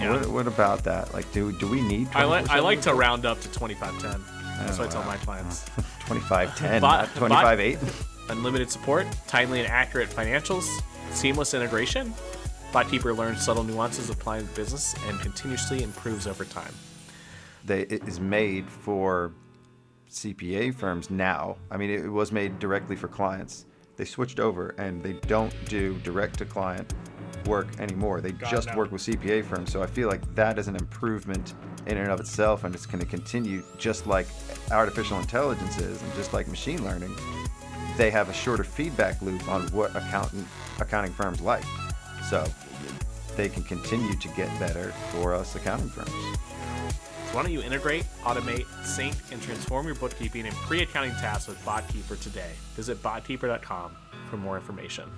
Yeah. What about that? Like, do we need? I like 24/7? to round up to 25/10. That's what I tell my clients. 25/10, Bot- not 25/8. Unlimited support, timely and accurate financials, seamless integration. BotKeeper learns subtle nuances of client business and continuously improves over time. It is made for CPA firms now. I mean, it was made directly for clients. They switched over and they don't do direct to client work anymore. They just work with CPA firms. So I feel like that is an improvement in and of itself, and it's going to continue, just like artificial intelligence is, and just like machine learning. They have a shorter feedback loop on what accounting firms like. So they can continue to get better for us accounting firms. So why don't you integrate, automate, sync, and transform your bookkeeping and pre-accounting tasks with BotKeeper today. Visit botkeeper.com for more information.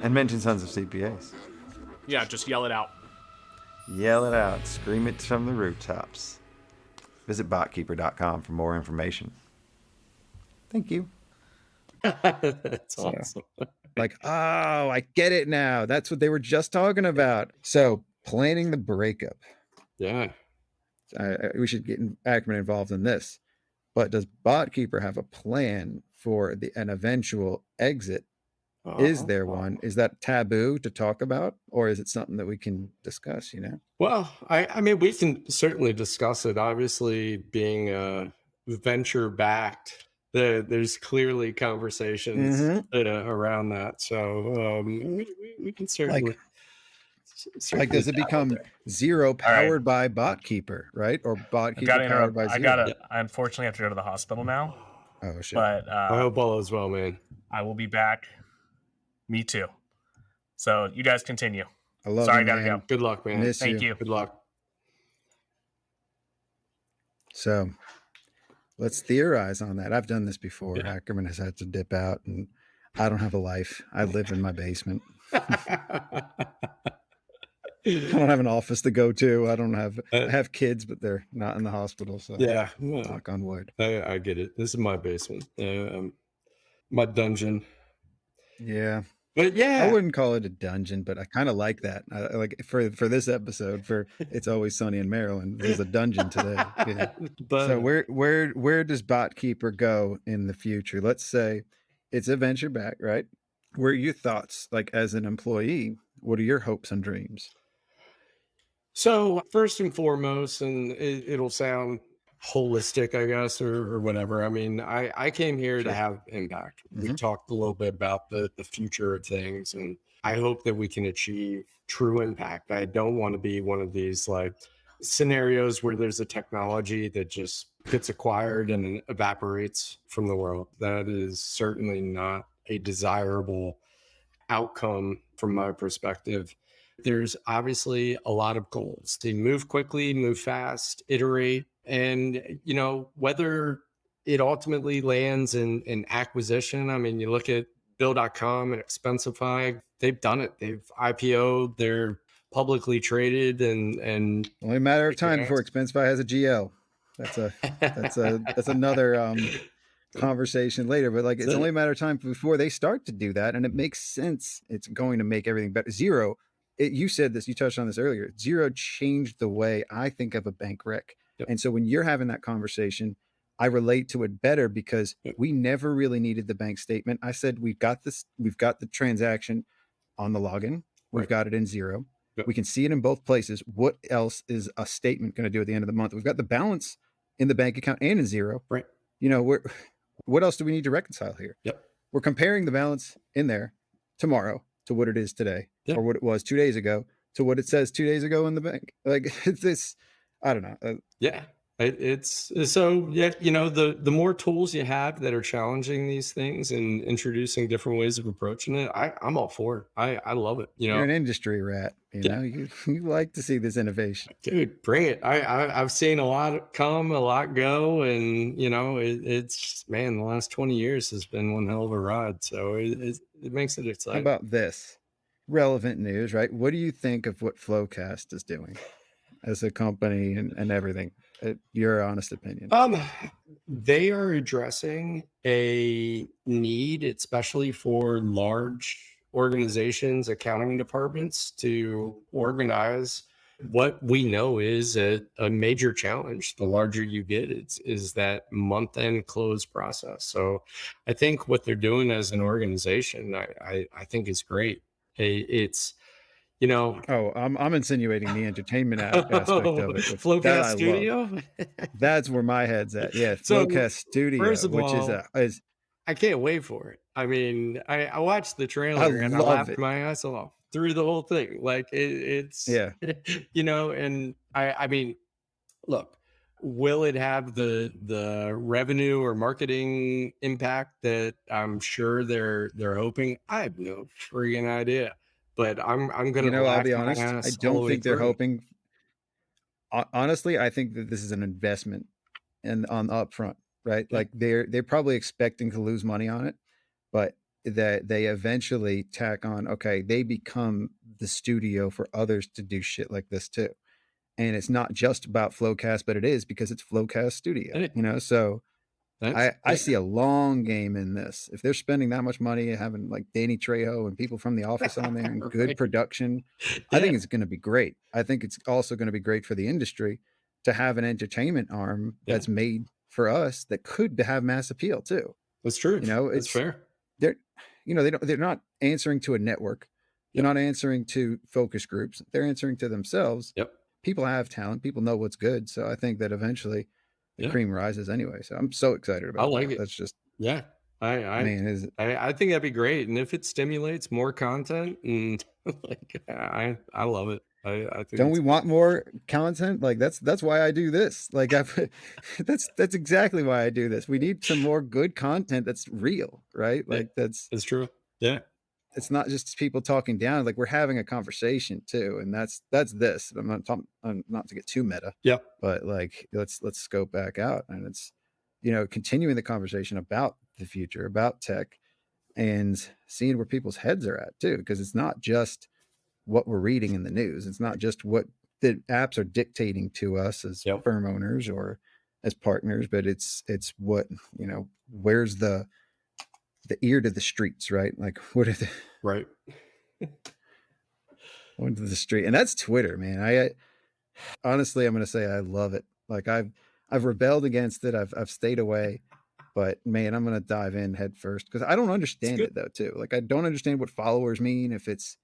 And mention Sons of CPAs. Yeah, just yell it out. Yell it out. Scream it from the rooftops. Visit botkeeper.com for more information. Thank you. that's awesome. Like, oh, I get it now. That's what they were just talking about. So planning the breakup. Yeah. We should get Ackerman involved in this. But does BotKeeper have a plan for an eventual exit? Is there one? Is that taboo to talk about, or is it something that we can discuss? Well, I mean, we can certainly discuss it. Obviously, being venture backed, there's clearly conversations around that. So we can certainly. Like, does it become Zero powered by BotKeeper, right? Or BotKeeper powered by Zero? I unfortunately have to go to the hospital now. Oh shit! But I hope all is well, man. I will be back. Me too. So you guys continue. I love Sorry, you, I gotta man. go. Good luck, man. Thank you. Good luck. So let's theorize on that. I've done this before. Yeah. Ackerman has had to dip out, and I don't have a life. I live in my basement. I don't have an office to go to. I have kids, but they're not in the hospital. So yeah, knock on wood. I get it. This is my basement. My dungeon. Yeah. But yeah, I wouldn't call it a dungeon, but I kind of like that. I like for this episode, for It's Always Sunny in Maryland. There's a dungeon today. Yeah. So where does BotKeeper go in the future? Let's say it's a venture back, right? What are your thoughts, like as an employee? What are your hopes and dreams? So first and foremost, and it'll sound holistic, I guess, or whatever. I mean, I came here to have impact. We talked a little bit about the future of things, and I hope that we can achieve true impact. I don't want to be one of these like scenarios where there's a technology that just gets acquired and evaporates from the world. That is certainly not a desirable outcome from my perspective. There's obviously a lot of goals to move quickly, move fast, iterate. And, whether it ultimately lands in acquisition, I mean, you look at Bill.com and Expensify, they've done it. They've IPO'd, they're publicly traded, and only a matter of time before Expensify has a GL. That's another conversation later, but like it's only a matter of time before they start to do that, and it makes sense. It's going to make everything better. Zero you said this, you touched on this earlier. Zero changed the way I think of a bank rec. Yep. And so when you're having that conversation, I relate to it better because Yep. we never really needed the bank statement. I said, we've got the transaction on the login. We've Right. got it in Zero. Yep. We can see it in both places. What else is a statement going to do at the end of the month? We've got the balance in the bank account and in Zero. Right. What else do we need to reconcile here? Yep. We're comparing the balance in there tomorrow to what it is today, Yep. or what it was 2 days ago to what it says 2 days ago in the bank. Like it's this, I don't know. Yeah. It's so, yeah, the more tools you have that are challenging these things and introducing different ways of approaching it, I'm all for it. I love it. You're an industry rat, you like to see this innovation. Dude, bring it. I've seen a lot come, a lot go, and it's man, the last 20 years has been one hell of a ride. So it makes it How exciting. about this? Relevant news, right? What do you think of what Flowcast is doing as a company and everything? Your honest opinion. They are addressing a need, especially for large organizations, accounting departments, to organize what we know is a major challenge. The larger you get, is that month-end close process. So I think what they're doing as an organization, I think is great. It's I'm insinuating the entertainment aspect of it. Which Flowcast that I Studio. love. That's where my head's at. Yeah, So, Flowcast Studio, first of which all, is I can't wait for it. I mean, I watched the trailer and I love laughed it. my ass off through the whole thing. Like it's Yeah. and I mean, look, will it have the revenue or marketing impact that I'm sure they're hoping? I have no freaking idea. But I'm gonna I'll be laugh my honest. I ass all the don't way think they're through. hoping. Honestly, I think that this is an investment and on the upfront, right? Yeah. Like they're probably expecting to lose money on it, but that they eventually tack on, okay, they become the studio for others to do shit like this too. And it's not just about Flowcast, but it is because it's Flowcast Studio, It- so I yeah. see a long game in this. If they're spending that much money, having like Danny Trejo and people from The Office on there and good Right. production, I think it's going to be great. I think it's also going to be great for the industry to have an entertainment arm that's made for us that could have mass appeal too. That's true. It's fair. They're not answering to a network. They're not answering to focus groups. They're answering to themselves. Yep. People have talent. People know what's good. So I think that eventually the cream rises anyway. So I'm so excited about I like that. it. That's just, Yeah. I think that'd be great. And if it stimulates more content, and like I love it. I think don't we want more content? Like that's why I do this. Like that's exactly why I do this. We need some more good content that's real, right? Like it's true. Yeah. It's not just people talking down. Like we're having a conversation too, and that's this. I'm not talking, not to get too meta. Yeah. But like let's scope back out, and it's continuing the conversation about the future, about tech, and seeing where people's heads are at too, because it's not just what we're reading in the news. It's not just what the apps are dictating to us as firm owners or as partners, but it's what where's the ear to the streets, right? Like what are the right going to the street? And that's Twitter, man. I honestly, I'm going to say I love it. Like I've rebelled against it. I've stayed away, but man, I'm going to dive in head first because I don't understand it though too. Like I don't understand what followers mean. If it's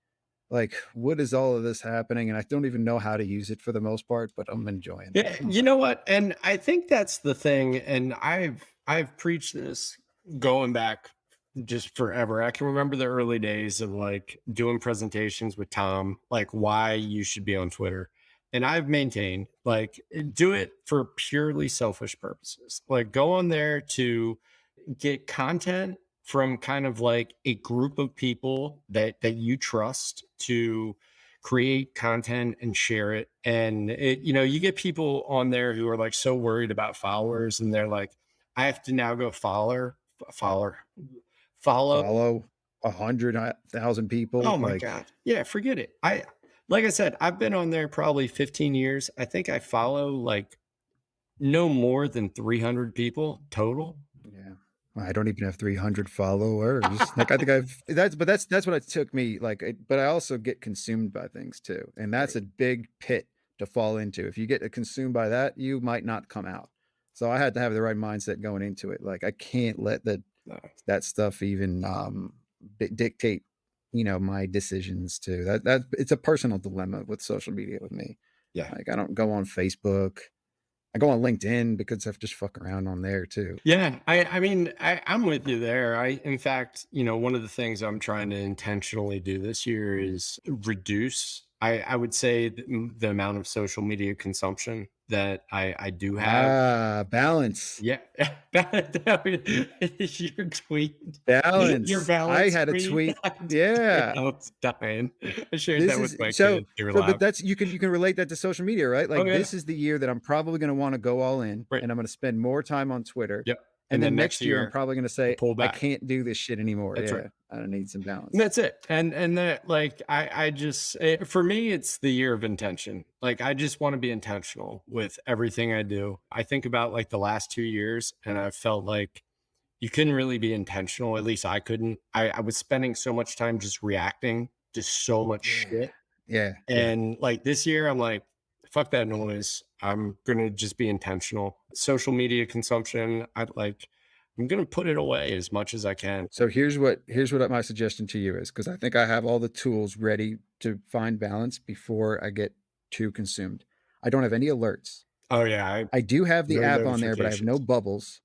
like, what is all of this happening? And I don't even know how to use it for the most part, but I'm enjoying it. Yeah, you know what? And I think that's the thing. And I've preached this going back just forever. I can remember the early days of like doing presentations with Tom, like why you should be on Twitter. And I've maintained like do it for purely selfish purposes. Like go on there to get content from kind of like a group of people that you trust to create content and share it. And it, you get people on there who are like so worried about followers, and they're like, I have to now go follow 100,000 people. Oh my God. Yeah, forget it. Like I said, I've been on there probably 15 years. I think I follow like no more than 300 people total. Yeah. I don't even have 300 followers. Like I think that's what it took me. But I also get consumed by things too, and that's a big pit to fall into. If you get consumed by that, you might not come out. So I had to have the right mindset going into it. Like I can't let that stuff even dictate, my decisions too. That it's a personal dilemma with social media with me. Yeah, like I don't go on Facebook. I go on LinkedIn because I just fuck around on there too. Yeah. I mean, I'm with you there. In fact, one of the things I'm trying to intentionally do this year is reduce, I would say the amount of social media consumption that I do have. Balance. Yeah. Your tweet. Balance. Your balance. I had a tweet. Yeah. I was dying. I shared that with my kids. But that's you can relate that to social media, right? Like this is the year that I'm probably going to want to go all in, and I'm going to spend more time on Twitter. Yep. And then next year I'm probably going to say I can't do this shit anymore. That's right. I need some balance. And that's it. And that, like, I just, for me, it's the year of intention. Like, I just want to be intentional with everything I do. I think about like the last 2 years, and I felt like you couldn't really be intentional. At least I couldn't. I was spending so much time just reacting to so much shit. Yeah. And like this year, I'm like, fuck that noise. I'm going to just be intentional. Social media consumption, I'm going to put it away as much as I can. So here's what my suggestion to you is, because I think I have all the tools ready to find balance before I get too consumed. I don't have any alerts. Oh yeah. I do have the app on there, but I have no bubbles.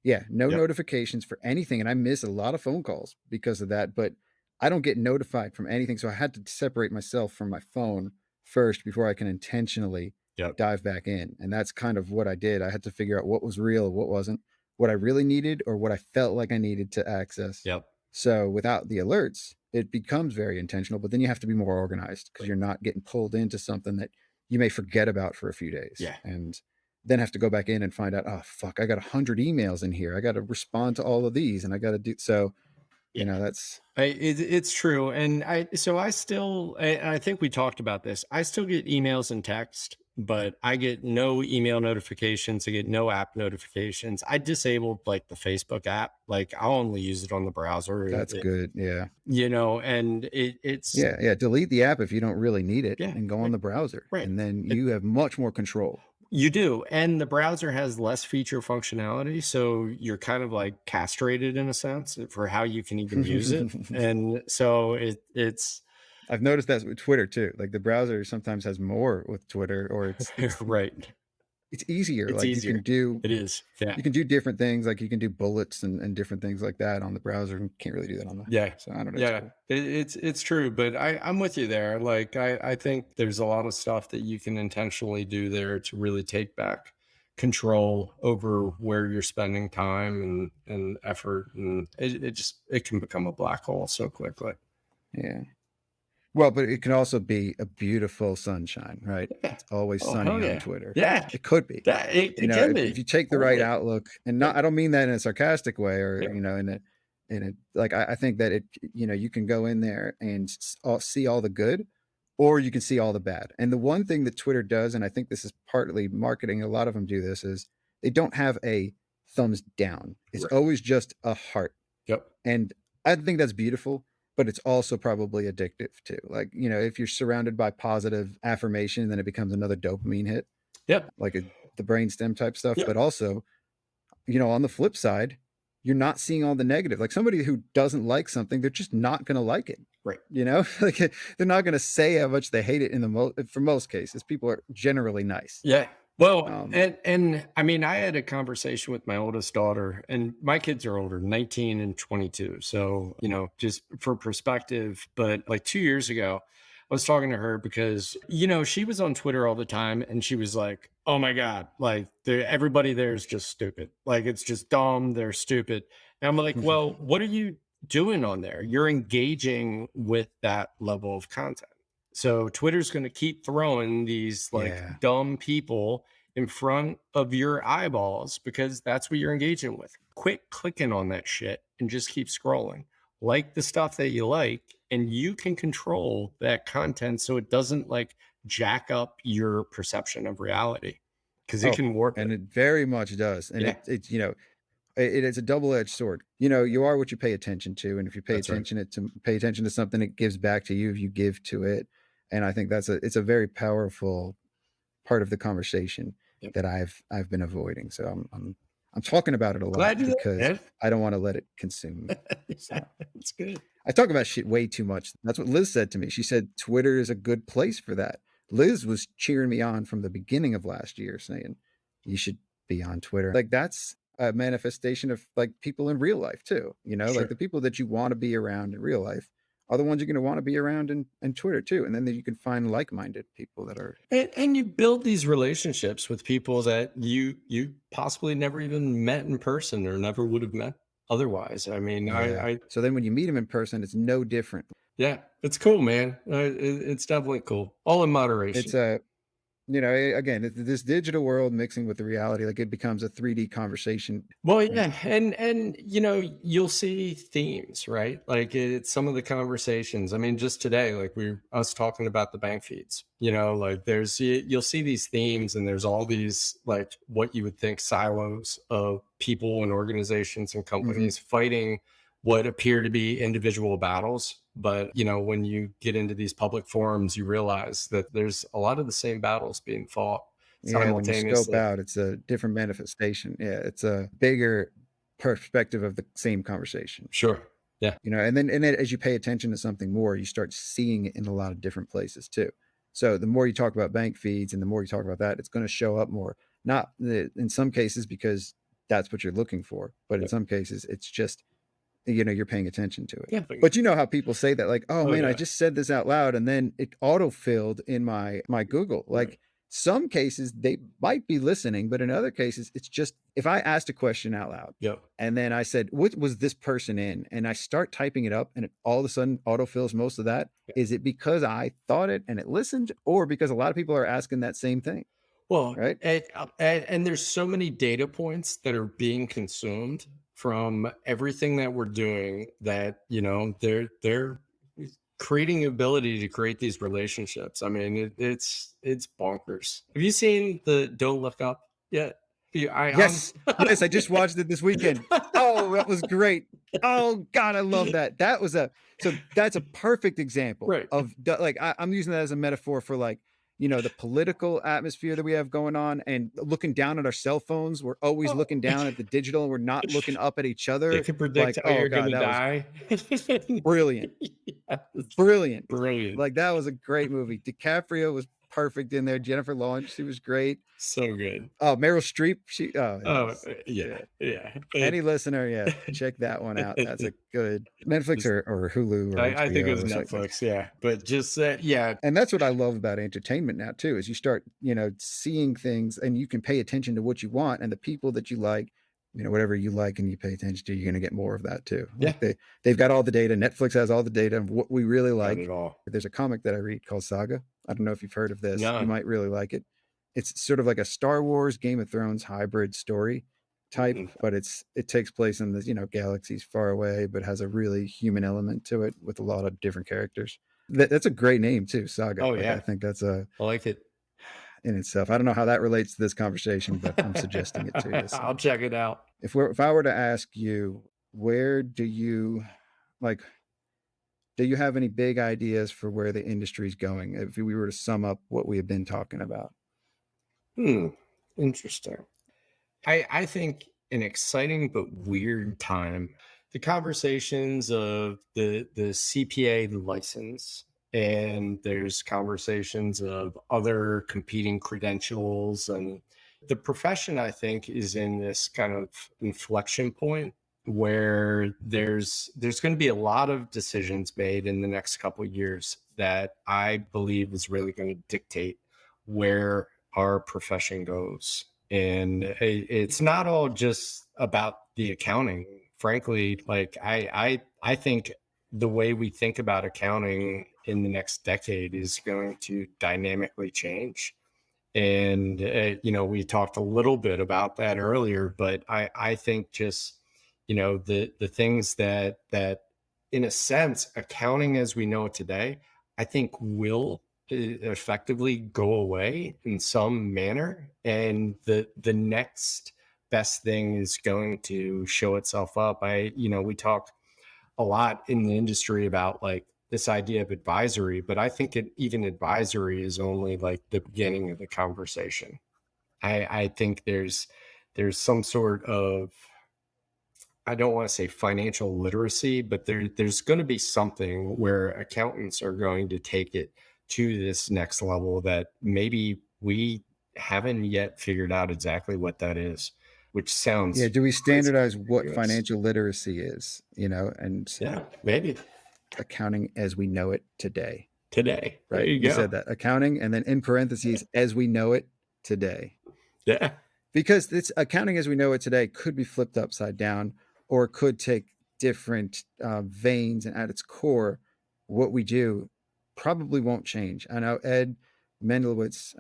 Yeah. No notifications for anything. And I miss a lot of phone calls because of that, but I don't get notified from anything. So I had to separate myself from my phone first before I can intentionally dive back in. And that's kind of what I did. I had to figure out what was real, what wasn't, what I really needed, or what I felt like I needed to access. Yep. So without the alerts, it becomes very intentional, but then you have to be more organized because you're not getting pulled into something that you may forget about for a few days. Yeah. And then have to go back in and find out, oh, fuck, I got 100 emails in here. I got to respond to all of these, and I got to do so. That's it's true. And I think we talked about this. I still get emails and text, but I get no email notifications. I get no app notifications. I disabled like the Facebook app. Like I'll only use it on the browser. That's good. Yeah. And it's delete the app if you don't really need it and go on the browser. Right. And then you have much more control. You do. And the browser has less feature functionality. So you're kind of like castrated in a sense for how you can even use it. And so it's I've noticed that with Twitter too. Like the browser sometimes has more with Twitter, or it's right. It's easier. It's like easier. You can do it is. Yeah. You can do different things. Like you can do bullets and different things like that on the browser. And can't really do that on the So I don't know. Yeah. It's true. But I'm with you there. Like I think there's a lot of stuff that you can intentionally do there to really take back control over where you're spending time and effort. And it can become a black hole so quickly. Yeah. Well, but it can also be a beautiful sunshine, right? Yeah. It's always sunny on Twitter. Yeah, it could be. It can be. If you take the right outlook, and I don't mean that in a sarcastic way, or in a like I think that it, you can go in there and see all the good, or you can see all the bad. And the one thing that Twitter does, and I think this is partly marketing, a lot of them do this, is they don't have a thumbs down. It's always just a heart. Yep. And I think that's beautiful. But it's also probably addictive too. Like, if you're surrounded by positive affirmation, then it becomes another dopamine hit. Yep. Like the brainstem type stuff. Yep. But also, on the flip side, you're not seeing all the negative. Like somebody who doesn't like something, they're just not going to like it. Right. Like they're not going to say how much they hate it for most cases. People are generally nice. Yeah. Well, and I mean, I had a conversation with my oldest daughter, and my kids are older, 19 and 22. So, just for perspective, but like 2 years ago, I was talking to her because, she was on Twitter all the time, and she was like, oh my God, like everybody there is just stupid. Like, it's just dumb. They're stupid. And I'm like, well, what are you doing on there? You're engaging with that level of content. So Twitter's going to keep throwing these dumb people in front of your eyeballs because that's what you're engaging with. Quit clicking on that shit and just keep scrolling. Like the stuff that you like, and you can control that content so it doesn't like jack up your perception of reality because it can work. And it very much does. And it's It's a double-edged sword. You are what you pay attention to, and if you pay That's right. attention to something, it gives back to you if you give to it. And I think it's a very powerful part of the conversation Yep. that I've been avoiding. So I'm talking about it a lot Glad you did, because man. I don't want to let it consume me. It's good. I talk about shit way too much. That's what Liz said to me. She said Twitter is a good place for that. Liz was cheering me on from the beginning of last year, saying you should be on Twitter. Like, that's a manifestation of like people in real life too. Sure. Like the people that you want to be around in real life are the ones you're going to want to be around in Twitter too. And then you can find like-minded people that are. And you build these relationships with people that you possibly never even met in person or never would have met otherwise. I mean, Yeah. So then when you meet them in person, it's no different. Yeah, it's cool, man. It's definitely cool. All in moderation. It's again, this digital world mixing with the reality, like it becomes a 3D conversation. Well, yeah, and you'll see themes, right? Like it's some of the conversations. I mean, just today, like us talking about the bank feeds. Like you'll see these themes, and there's all these like what you would think silos of people and organizations and companies fighting what appear to be individual battles. But, when you get into these public forums, you realize that there's a lot of the same battles being fought simultaneously. When you scope out, it's a different manifestation. Yeah, it's a bigger perspective of the same conversation. Sure. Yeah. And then as you pay attention to something more, you start seeing it in a lot of different places too. So the more you talk about bank feeds and the more you talk about that, it's going to show up more. Not in some cases because that's what you're looking for, but in some cases it's just, you're paying attention to it. Yeah. But how people say that, like, oh man, I just said this out loud and then it auto-filled in my Google. Like some cases they might be listening, but in other cases it's just, if I asked a question out loud and then I said, what was this person in? And I start typing it up and it all of a sudden autofills most of that. Is it because I thought it and it listened, or because a lot of people are asking that same thing? Well, right. And there's so many data points that are being consumed from everything that we're doing that, they're creating the ability to create these relationships. I mean, it's bonkers. Have you seen the Don't Look Up yet? Yes, I just watched it this weekend. Oh, that was great. Oh God, I love that. So that's a perfect example of like, I'm using that as a metaphor for like, the political atmosphere that we have going on, and looking down at our cell phones. We're always looking down at the digital, and we're not looking up at each other. It can predict how you're going to die. Brilliant. Yes. Brilliant. Like that was a great movie. DiCaprio was perfect in there. Jennifer Lawrence, she was great. So good. Oh, Meryl Streep. Yeah. Any listener, check that one out. That's a good Netflix or Hulu. Or I think it was Netflix. Yeah, but just And that's what I love about entertainment now too, is you start, seeing things, and you can pay attention to what you want and the people that you like. Whatever you like and you pay attention to, you're going to get more of that too. Yeah. Like they've got all the data. Netflix has all the data of what we really like. Not at all. There's a comic that I read called Saga. I don't know if you've heard of this. No. You might really like it. It's sort of like a Star Wars, Game of Thrones hybrid story type, but it takes place in the, galaxies far away, but has a really human element to it with a lot of different characters. That's a great name too, Saga. Oh yeah. I think that's I like it in itself. I don't know how that relates to this conversation, but I'm suggesting it to you. So. I'll check it out. If I were to ask you, where do you have any big ideas for where the industry is going? If we were to sum up what we have been talking about. Interesting. I think an exciting but weird time. The conversations of the CPA license, and there's conversations of other competing credentials, and the profession, I think, is in this kind of inflection point where there's going to be a lot of decisions made in the next couple of years that I believe is really going to dictate where our profession goes. And it's not all just about the accounting. Frankly, like I think the way we think about accounting in the next decade is going to dynamically change. And, we talked a little bit about that earlier, but I think just, the things that in a sense, accounting as we know it today, I think will effectively go away in some manner. And the next best thing is going to show itself up. We talk a lot in the industry about like this idea of advisory, but I think even advisory is only like the beginning of the conversation. I think there's some sort of, I don't want to say financial literacy, but there's going to be something where accountants are going to take it to this next level that maybe we haven't yet figured out exactly what that is, which sounds. Yeah. Do we standardize what Yes. financial literacy is, and Yeah, maybe accounting as we know it today, today. right? There you go. said that accounting, and then in parentheses, as we know it today. Yeah. Because this accounting as we know it today could be flipped upside down, or could take different veins, and at its core, what we do probably won't change. I know Ed Mendelowitz,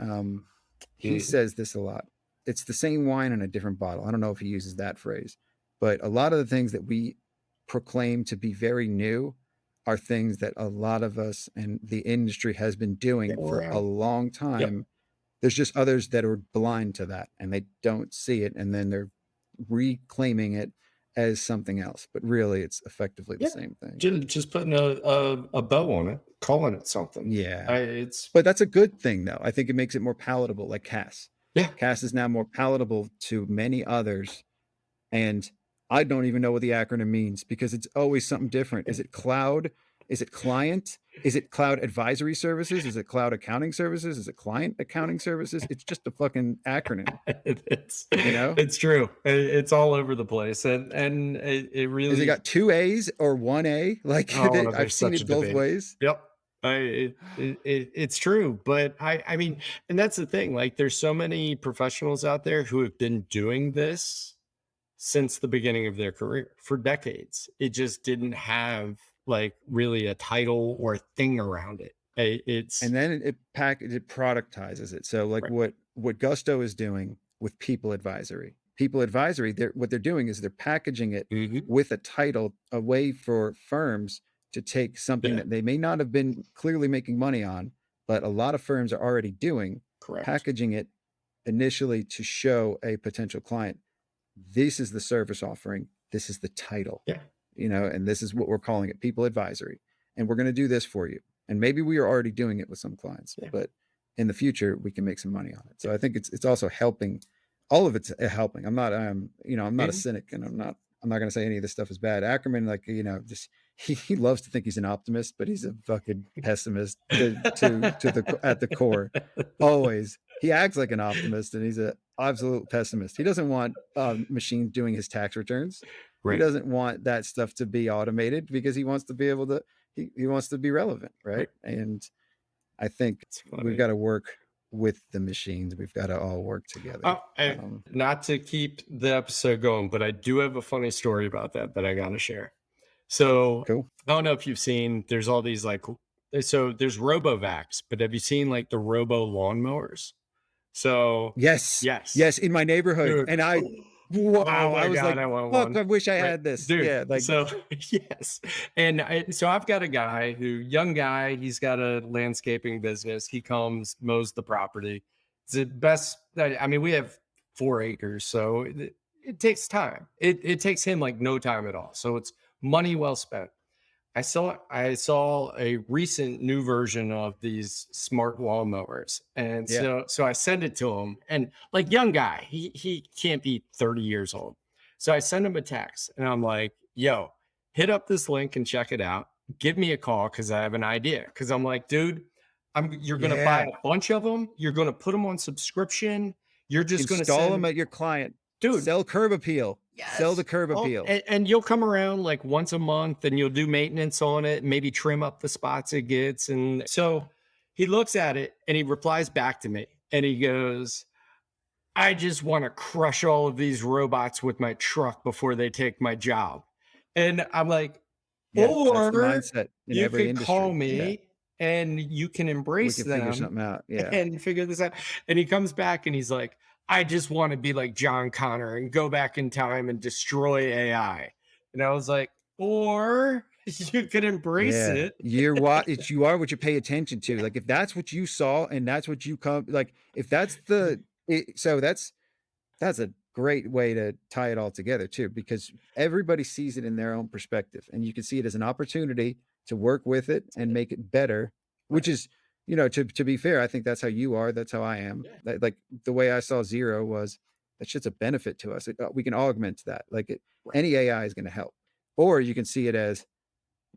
he says this a lot. It's the same wine in a different bottle. I don't know if he uses that phrase, but a lot of the things that we proclaim to be very new are things that a lot of us and the industry has been doing for a long time. Yep. There's just others that are blind to that, and they don't see it, and then they're reclaiming it as something else, but really it's effectively the same thing. Just putting a bow on it, calling it something. Yeah. But that's a good thing though. I think it makes it more palatable, like CAS. Yeah. CAS is now more palatable to many others. And I don't even know what the acronym means because it's always something different. Is it cloud? Is it client? Is it cloud advisory services? Is it cloud accounting services? Is it client accounting services? It's just a fucking acronym. It's true. It's all over the place, and it really. Has it got 2 A's or 1 A? Like I've seen it both ways. Yep. It's true, but I mean, and that's the thing. Like, there's so many professionals out there who have been doing this since the beginning of their career for decades. It just didn't have like really a title or a thing around it. And then it productizes it. So like what Gusto is doing with people advisory, what they're doing is they're packaging it with a title, a way for firms to take something that they may not have been clearly making money on, but a lot of firms are already doing, packaging it initially to show a potential client, this is the service offering, this is the title. And this is what we're calling it, people advisory. And we're going to do this for you. And maybe we are already doing it with some clients, but in the future we can make some money on it. So I think it's also helping. All of it's helping. I'm not a cynic, and I'm not going to say any of this stuff is bad. Ackerman, just he loves to think he's an optimist, but he's a fucking pessimist at the core. Always. He acts like an optimist, and he's an absolute pessimist. He doesn't want machines doing his tax returns. He doesn't want that stuff to be automated because he wants to be able to, he wants to be relevant. Right. And I think we've got to work with the machines. We've got to all work together. Not to keep the episode going, but I do have a funny story about that I got to share. So cool. I don't know if you've seen, there's all these so there's RoboVacs, but have you seen like the Robo lawnmowers? So yes, in my neighborhood. Dude. And I was like, fuck, I wish I had this. Dude, yeah, like so yes. And so I've got a guy young guy, he's got a landscaping business. He comes, mows the property. It's the best. I mean, we have 4 acres, so it takes time. It takes him like no time at all. So it's money well spent. I saw a recent new version of these smart lawnmowers. And so I send it to him, and like young guy, he can't be 30 years old. So I send him a text and I'm like, yo, hit up this link and check it out. Give me a call, because I have an idea. Because I'm like, dude, you're going to buy a bunch of them. You're going to put them on subscription. You're just going to install them at your client. Dude, sell curb appeal. Yes. Sell the curb appeal. And you'll come around like once a month and you'll do maintenance on it, maybe trim up the spots it gets. And so he looks at it and he replies back to me and he goes, I just want to crush all of these robots with my truck before they take my job. And I'm like, or you could call me and you can embrace them. Figure something out. And figure this out. And he comes back and he's like, I just want to be like John Connor and go back in time and destroy AI. And I was like, or you could embrace it. You are what you pay attention to. Like if that's what you saw and that's what you come, like if that's that's a great way to tie it all together too, because everybody sees it in their own perspective, and you can see it as an opportunity to work with it and make it better, which is, you know, to be fair, I think that's how you are. That's how I am. Like the way I saw Zero was that shit's a benefit to us. We can augment that. Like any AI is going to help, or you can see it as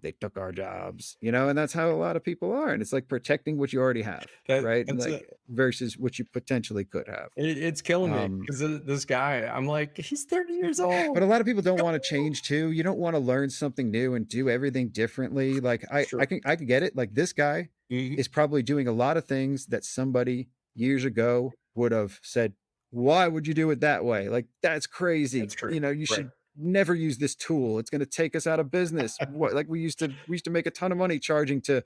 they took our jobs, you know, and that's how a lot of people are. And it's like protecting what you already have, right? Like versus what you potentially could have. It's killing me because this guy, I'm like, he's 30 years old. But a lot of people don't want to change too. You don't want to learn something new and do everything differently. Like I can get it. Like this guy is probably doing a lot of things that somebody years ago would have said, why would you do it that way? Like, that's crazy. That's true. You know, you should never use this tool. It's going to take us out of business. What, like we used to make a ton of money charging to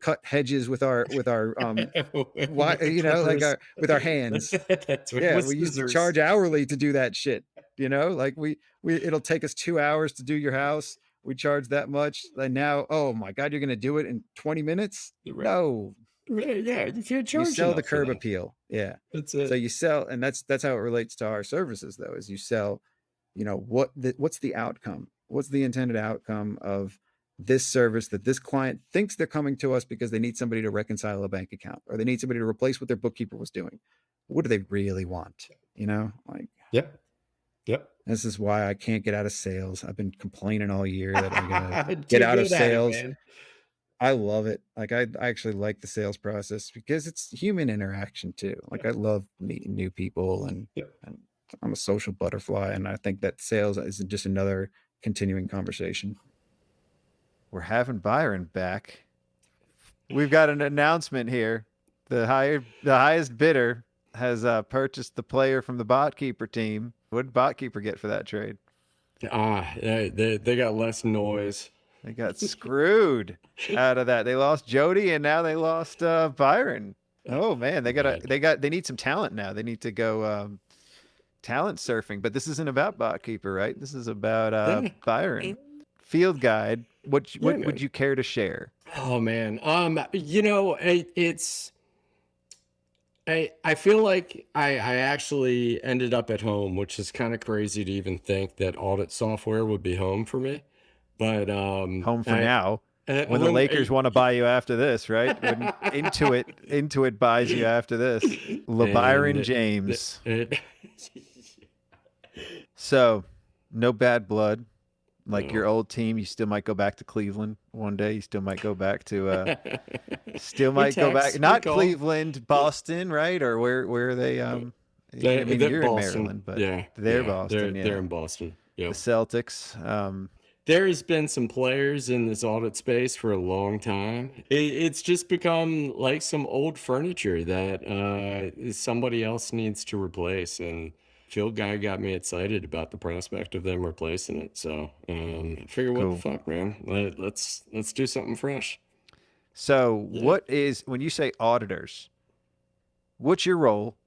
cut hedges with our why, you know, like with our hands. We used to charge hourly to do that shit. You know, like we it'll take us 2 hours to do your house. We charge that much. And now, oh my God, you're going to do it in 20 minutes? No. Yeah, you can't charge. You sell the curb appeal. Yeah, that's it. So you sell, and that's how it relates to our services, though. Is you sell, you know, what's the outcome? What's the intended outcome of this service that this client thinks they're coming to us because they need somebody to reconcile a bank account, or they need somebody to replace what their bookkeeper was doing. What do they really want? You know, like Yep. This is why I can't get out of sales. I've been complaining all year that I'm gonna get out of sales. I love it. Like I actually like the sales process because it's human interaction too. Like I love meeting new people and I'm a social butterfly. And I think that sales is just another continuing conversation. We're having Byron back. We've got an announcement here. The highest bidder has purchased the player from the BotKeeper team. What did BotKeeper get for that trade? They got less noise. They got screwed out of that. They lost Jody, and now they lost Byron. Oh man, they need some talent now. They need to go talent surfing. But this isn't about BotKeeper, right? This is about Byron. Field guide. What would you care to share? Oh man, you know, I feel like I actually ended up at home, which is kind of crazy to even think that audit software would be home for me. But home for now. When the Lakers want to buy you after this, right? When Intuit buys you after this. LeByron James. So, no bad blood. Like your old team, you still might go back to Cleveland one day. You still might go back to not Cleveland, Boston, right? Or where are they? I mean, you're in Maryland, but they're Boston. They're in Boston. The Celtics. There has been some players in this audit space for a long time. It's just become like some old figure that somebody else needs to replace. And Field Guy got me excited about the prospect of them replacing it. So I figure, what the fuck, man? Let's do something fresh. So what is, when you say auditors, what's your role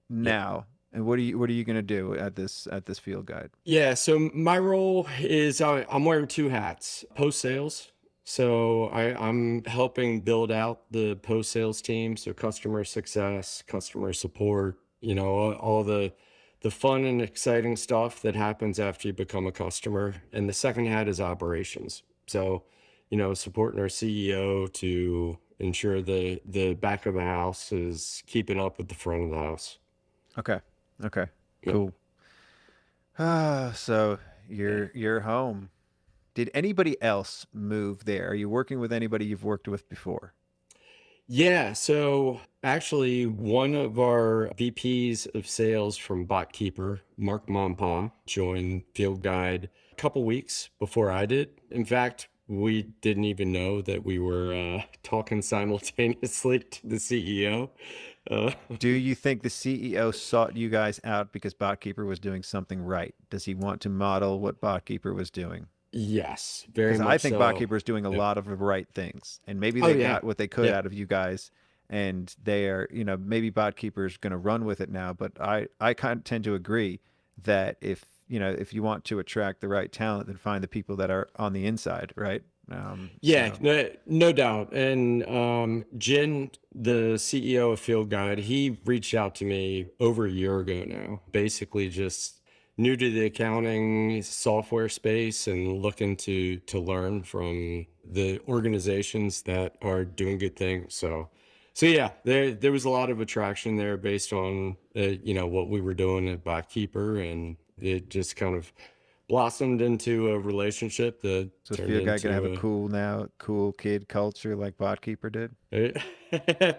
now? And what are you going to do at this field guide? Yeah, so my role is I'm wearing two hats. Post sales. So I'm helping build out the post sales team. So customer success, customer support, you know, all the fun and exciting stuff that happens after you become a customer. And the second hat is operations. So, you know, supporting our CEO to ensure the back of the house is keeping up with the front of the house. Okay. Cool. So you're home. Did anybody else move there? Are you working with anybody you've worked with before? Yeah, so actually one of our VPs of sales from BotKeeper, Mark Monpa, joined Field Guide a couple weeks before I did. In fact, we didn't even know that we were talking simultaneously to the CEO. Do you think the CEO sought you guys out because BotKeeper was doing something right? Does he want to model what BotKeeper was doing? Yes, very much I think so. BotKeeper is doing a lot of the right things, and maybe they got what they could out of you guys, and they are, you know, maybe BotKeeper is going to run with it now. But I kind of tend to agree that if you want to attract the right talent, then find the people that are on the inside, right? No doubt. And Jen, the CEO of Field Guide, he reached out to me over a year ago now, basically just new to the accounting software space and looking to learn from the organizations that are doing good things. So yeah, there was a lot of attraction there based on what we were doing at BotKeeper, and it just kind of blossomed into a relationship that So turned feel like I into can have a cool kid culture like BotKeeper did.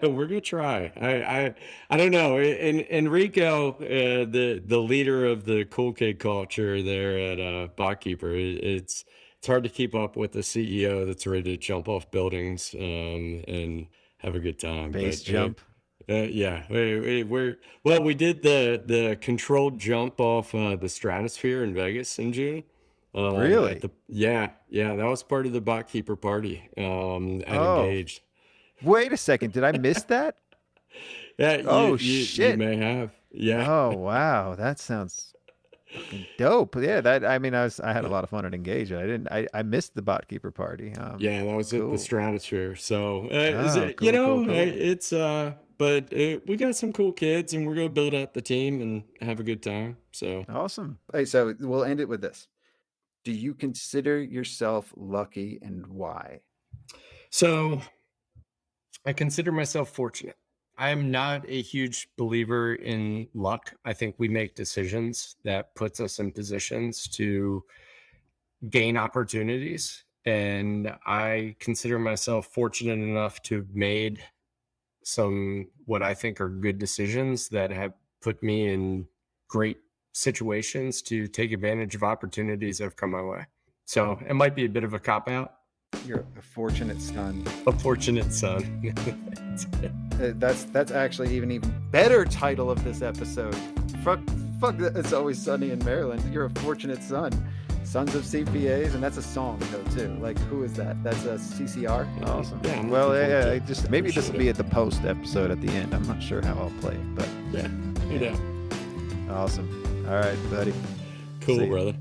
We're gonna try. I don't know. Enrico, the leader of the cool kid culture there at BotKeeper, it's hard to keep up with the CEO that's ready to jump off buildings and have a good time. Base jump. Yeah, we did the controlled jump off the stratosphere in Vegas in June. Really? Yeah, that was part of the BotKeeper party at Engaged. Wait a second, did I miss that? Yeah, shit. You may have. Yeah. Oh wow, that sounds fucking dope. Yeah, I had a lot of fun at Engage. I missed the BotKeeper party. Yeah, that was at cool. the Stratosphere. So cool. it's but we got some cool kids, and we're gonna build up the team and have a good time. So Awesome. Hey, so we'll end it with this. Do you consider yourself lucky, and why? So I consider myself fortunate. I am not a huge believer in luck. I think we make decisions that puts us in positions to gain opportunities. And I consider myself fortunate enough to have made some what I think are good decisions that have put me in great situations to take advantage of opportunities that have come my way. So it might be a bit of a cop-out. You're a fortunate son. A fortunate son. That's actually even better title of this episode. Fuck, It's Always Sunny in Maryland. You're a fortunate son. Sons of CPAs, and that's a song though too. Like, who is that? That's a CCR. Awesome. Yeah, I'm Well, looking forward yeah, to just maybe this will be at the post episode at the end. I'm not sure how I'll play it, but yeah. awesome. All right, buddy. Cool, See ya. brother.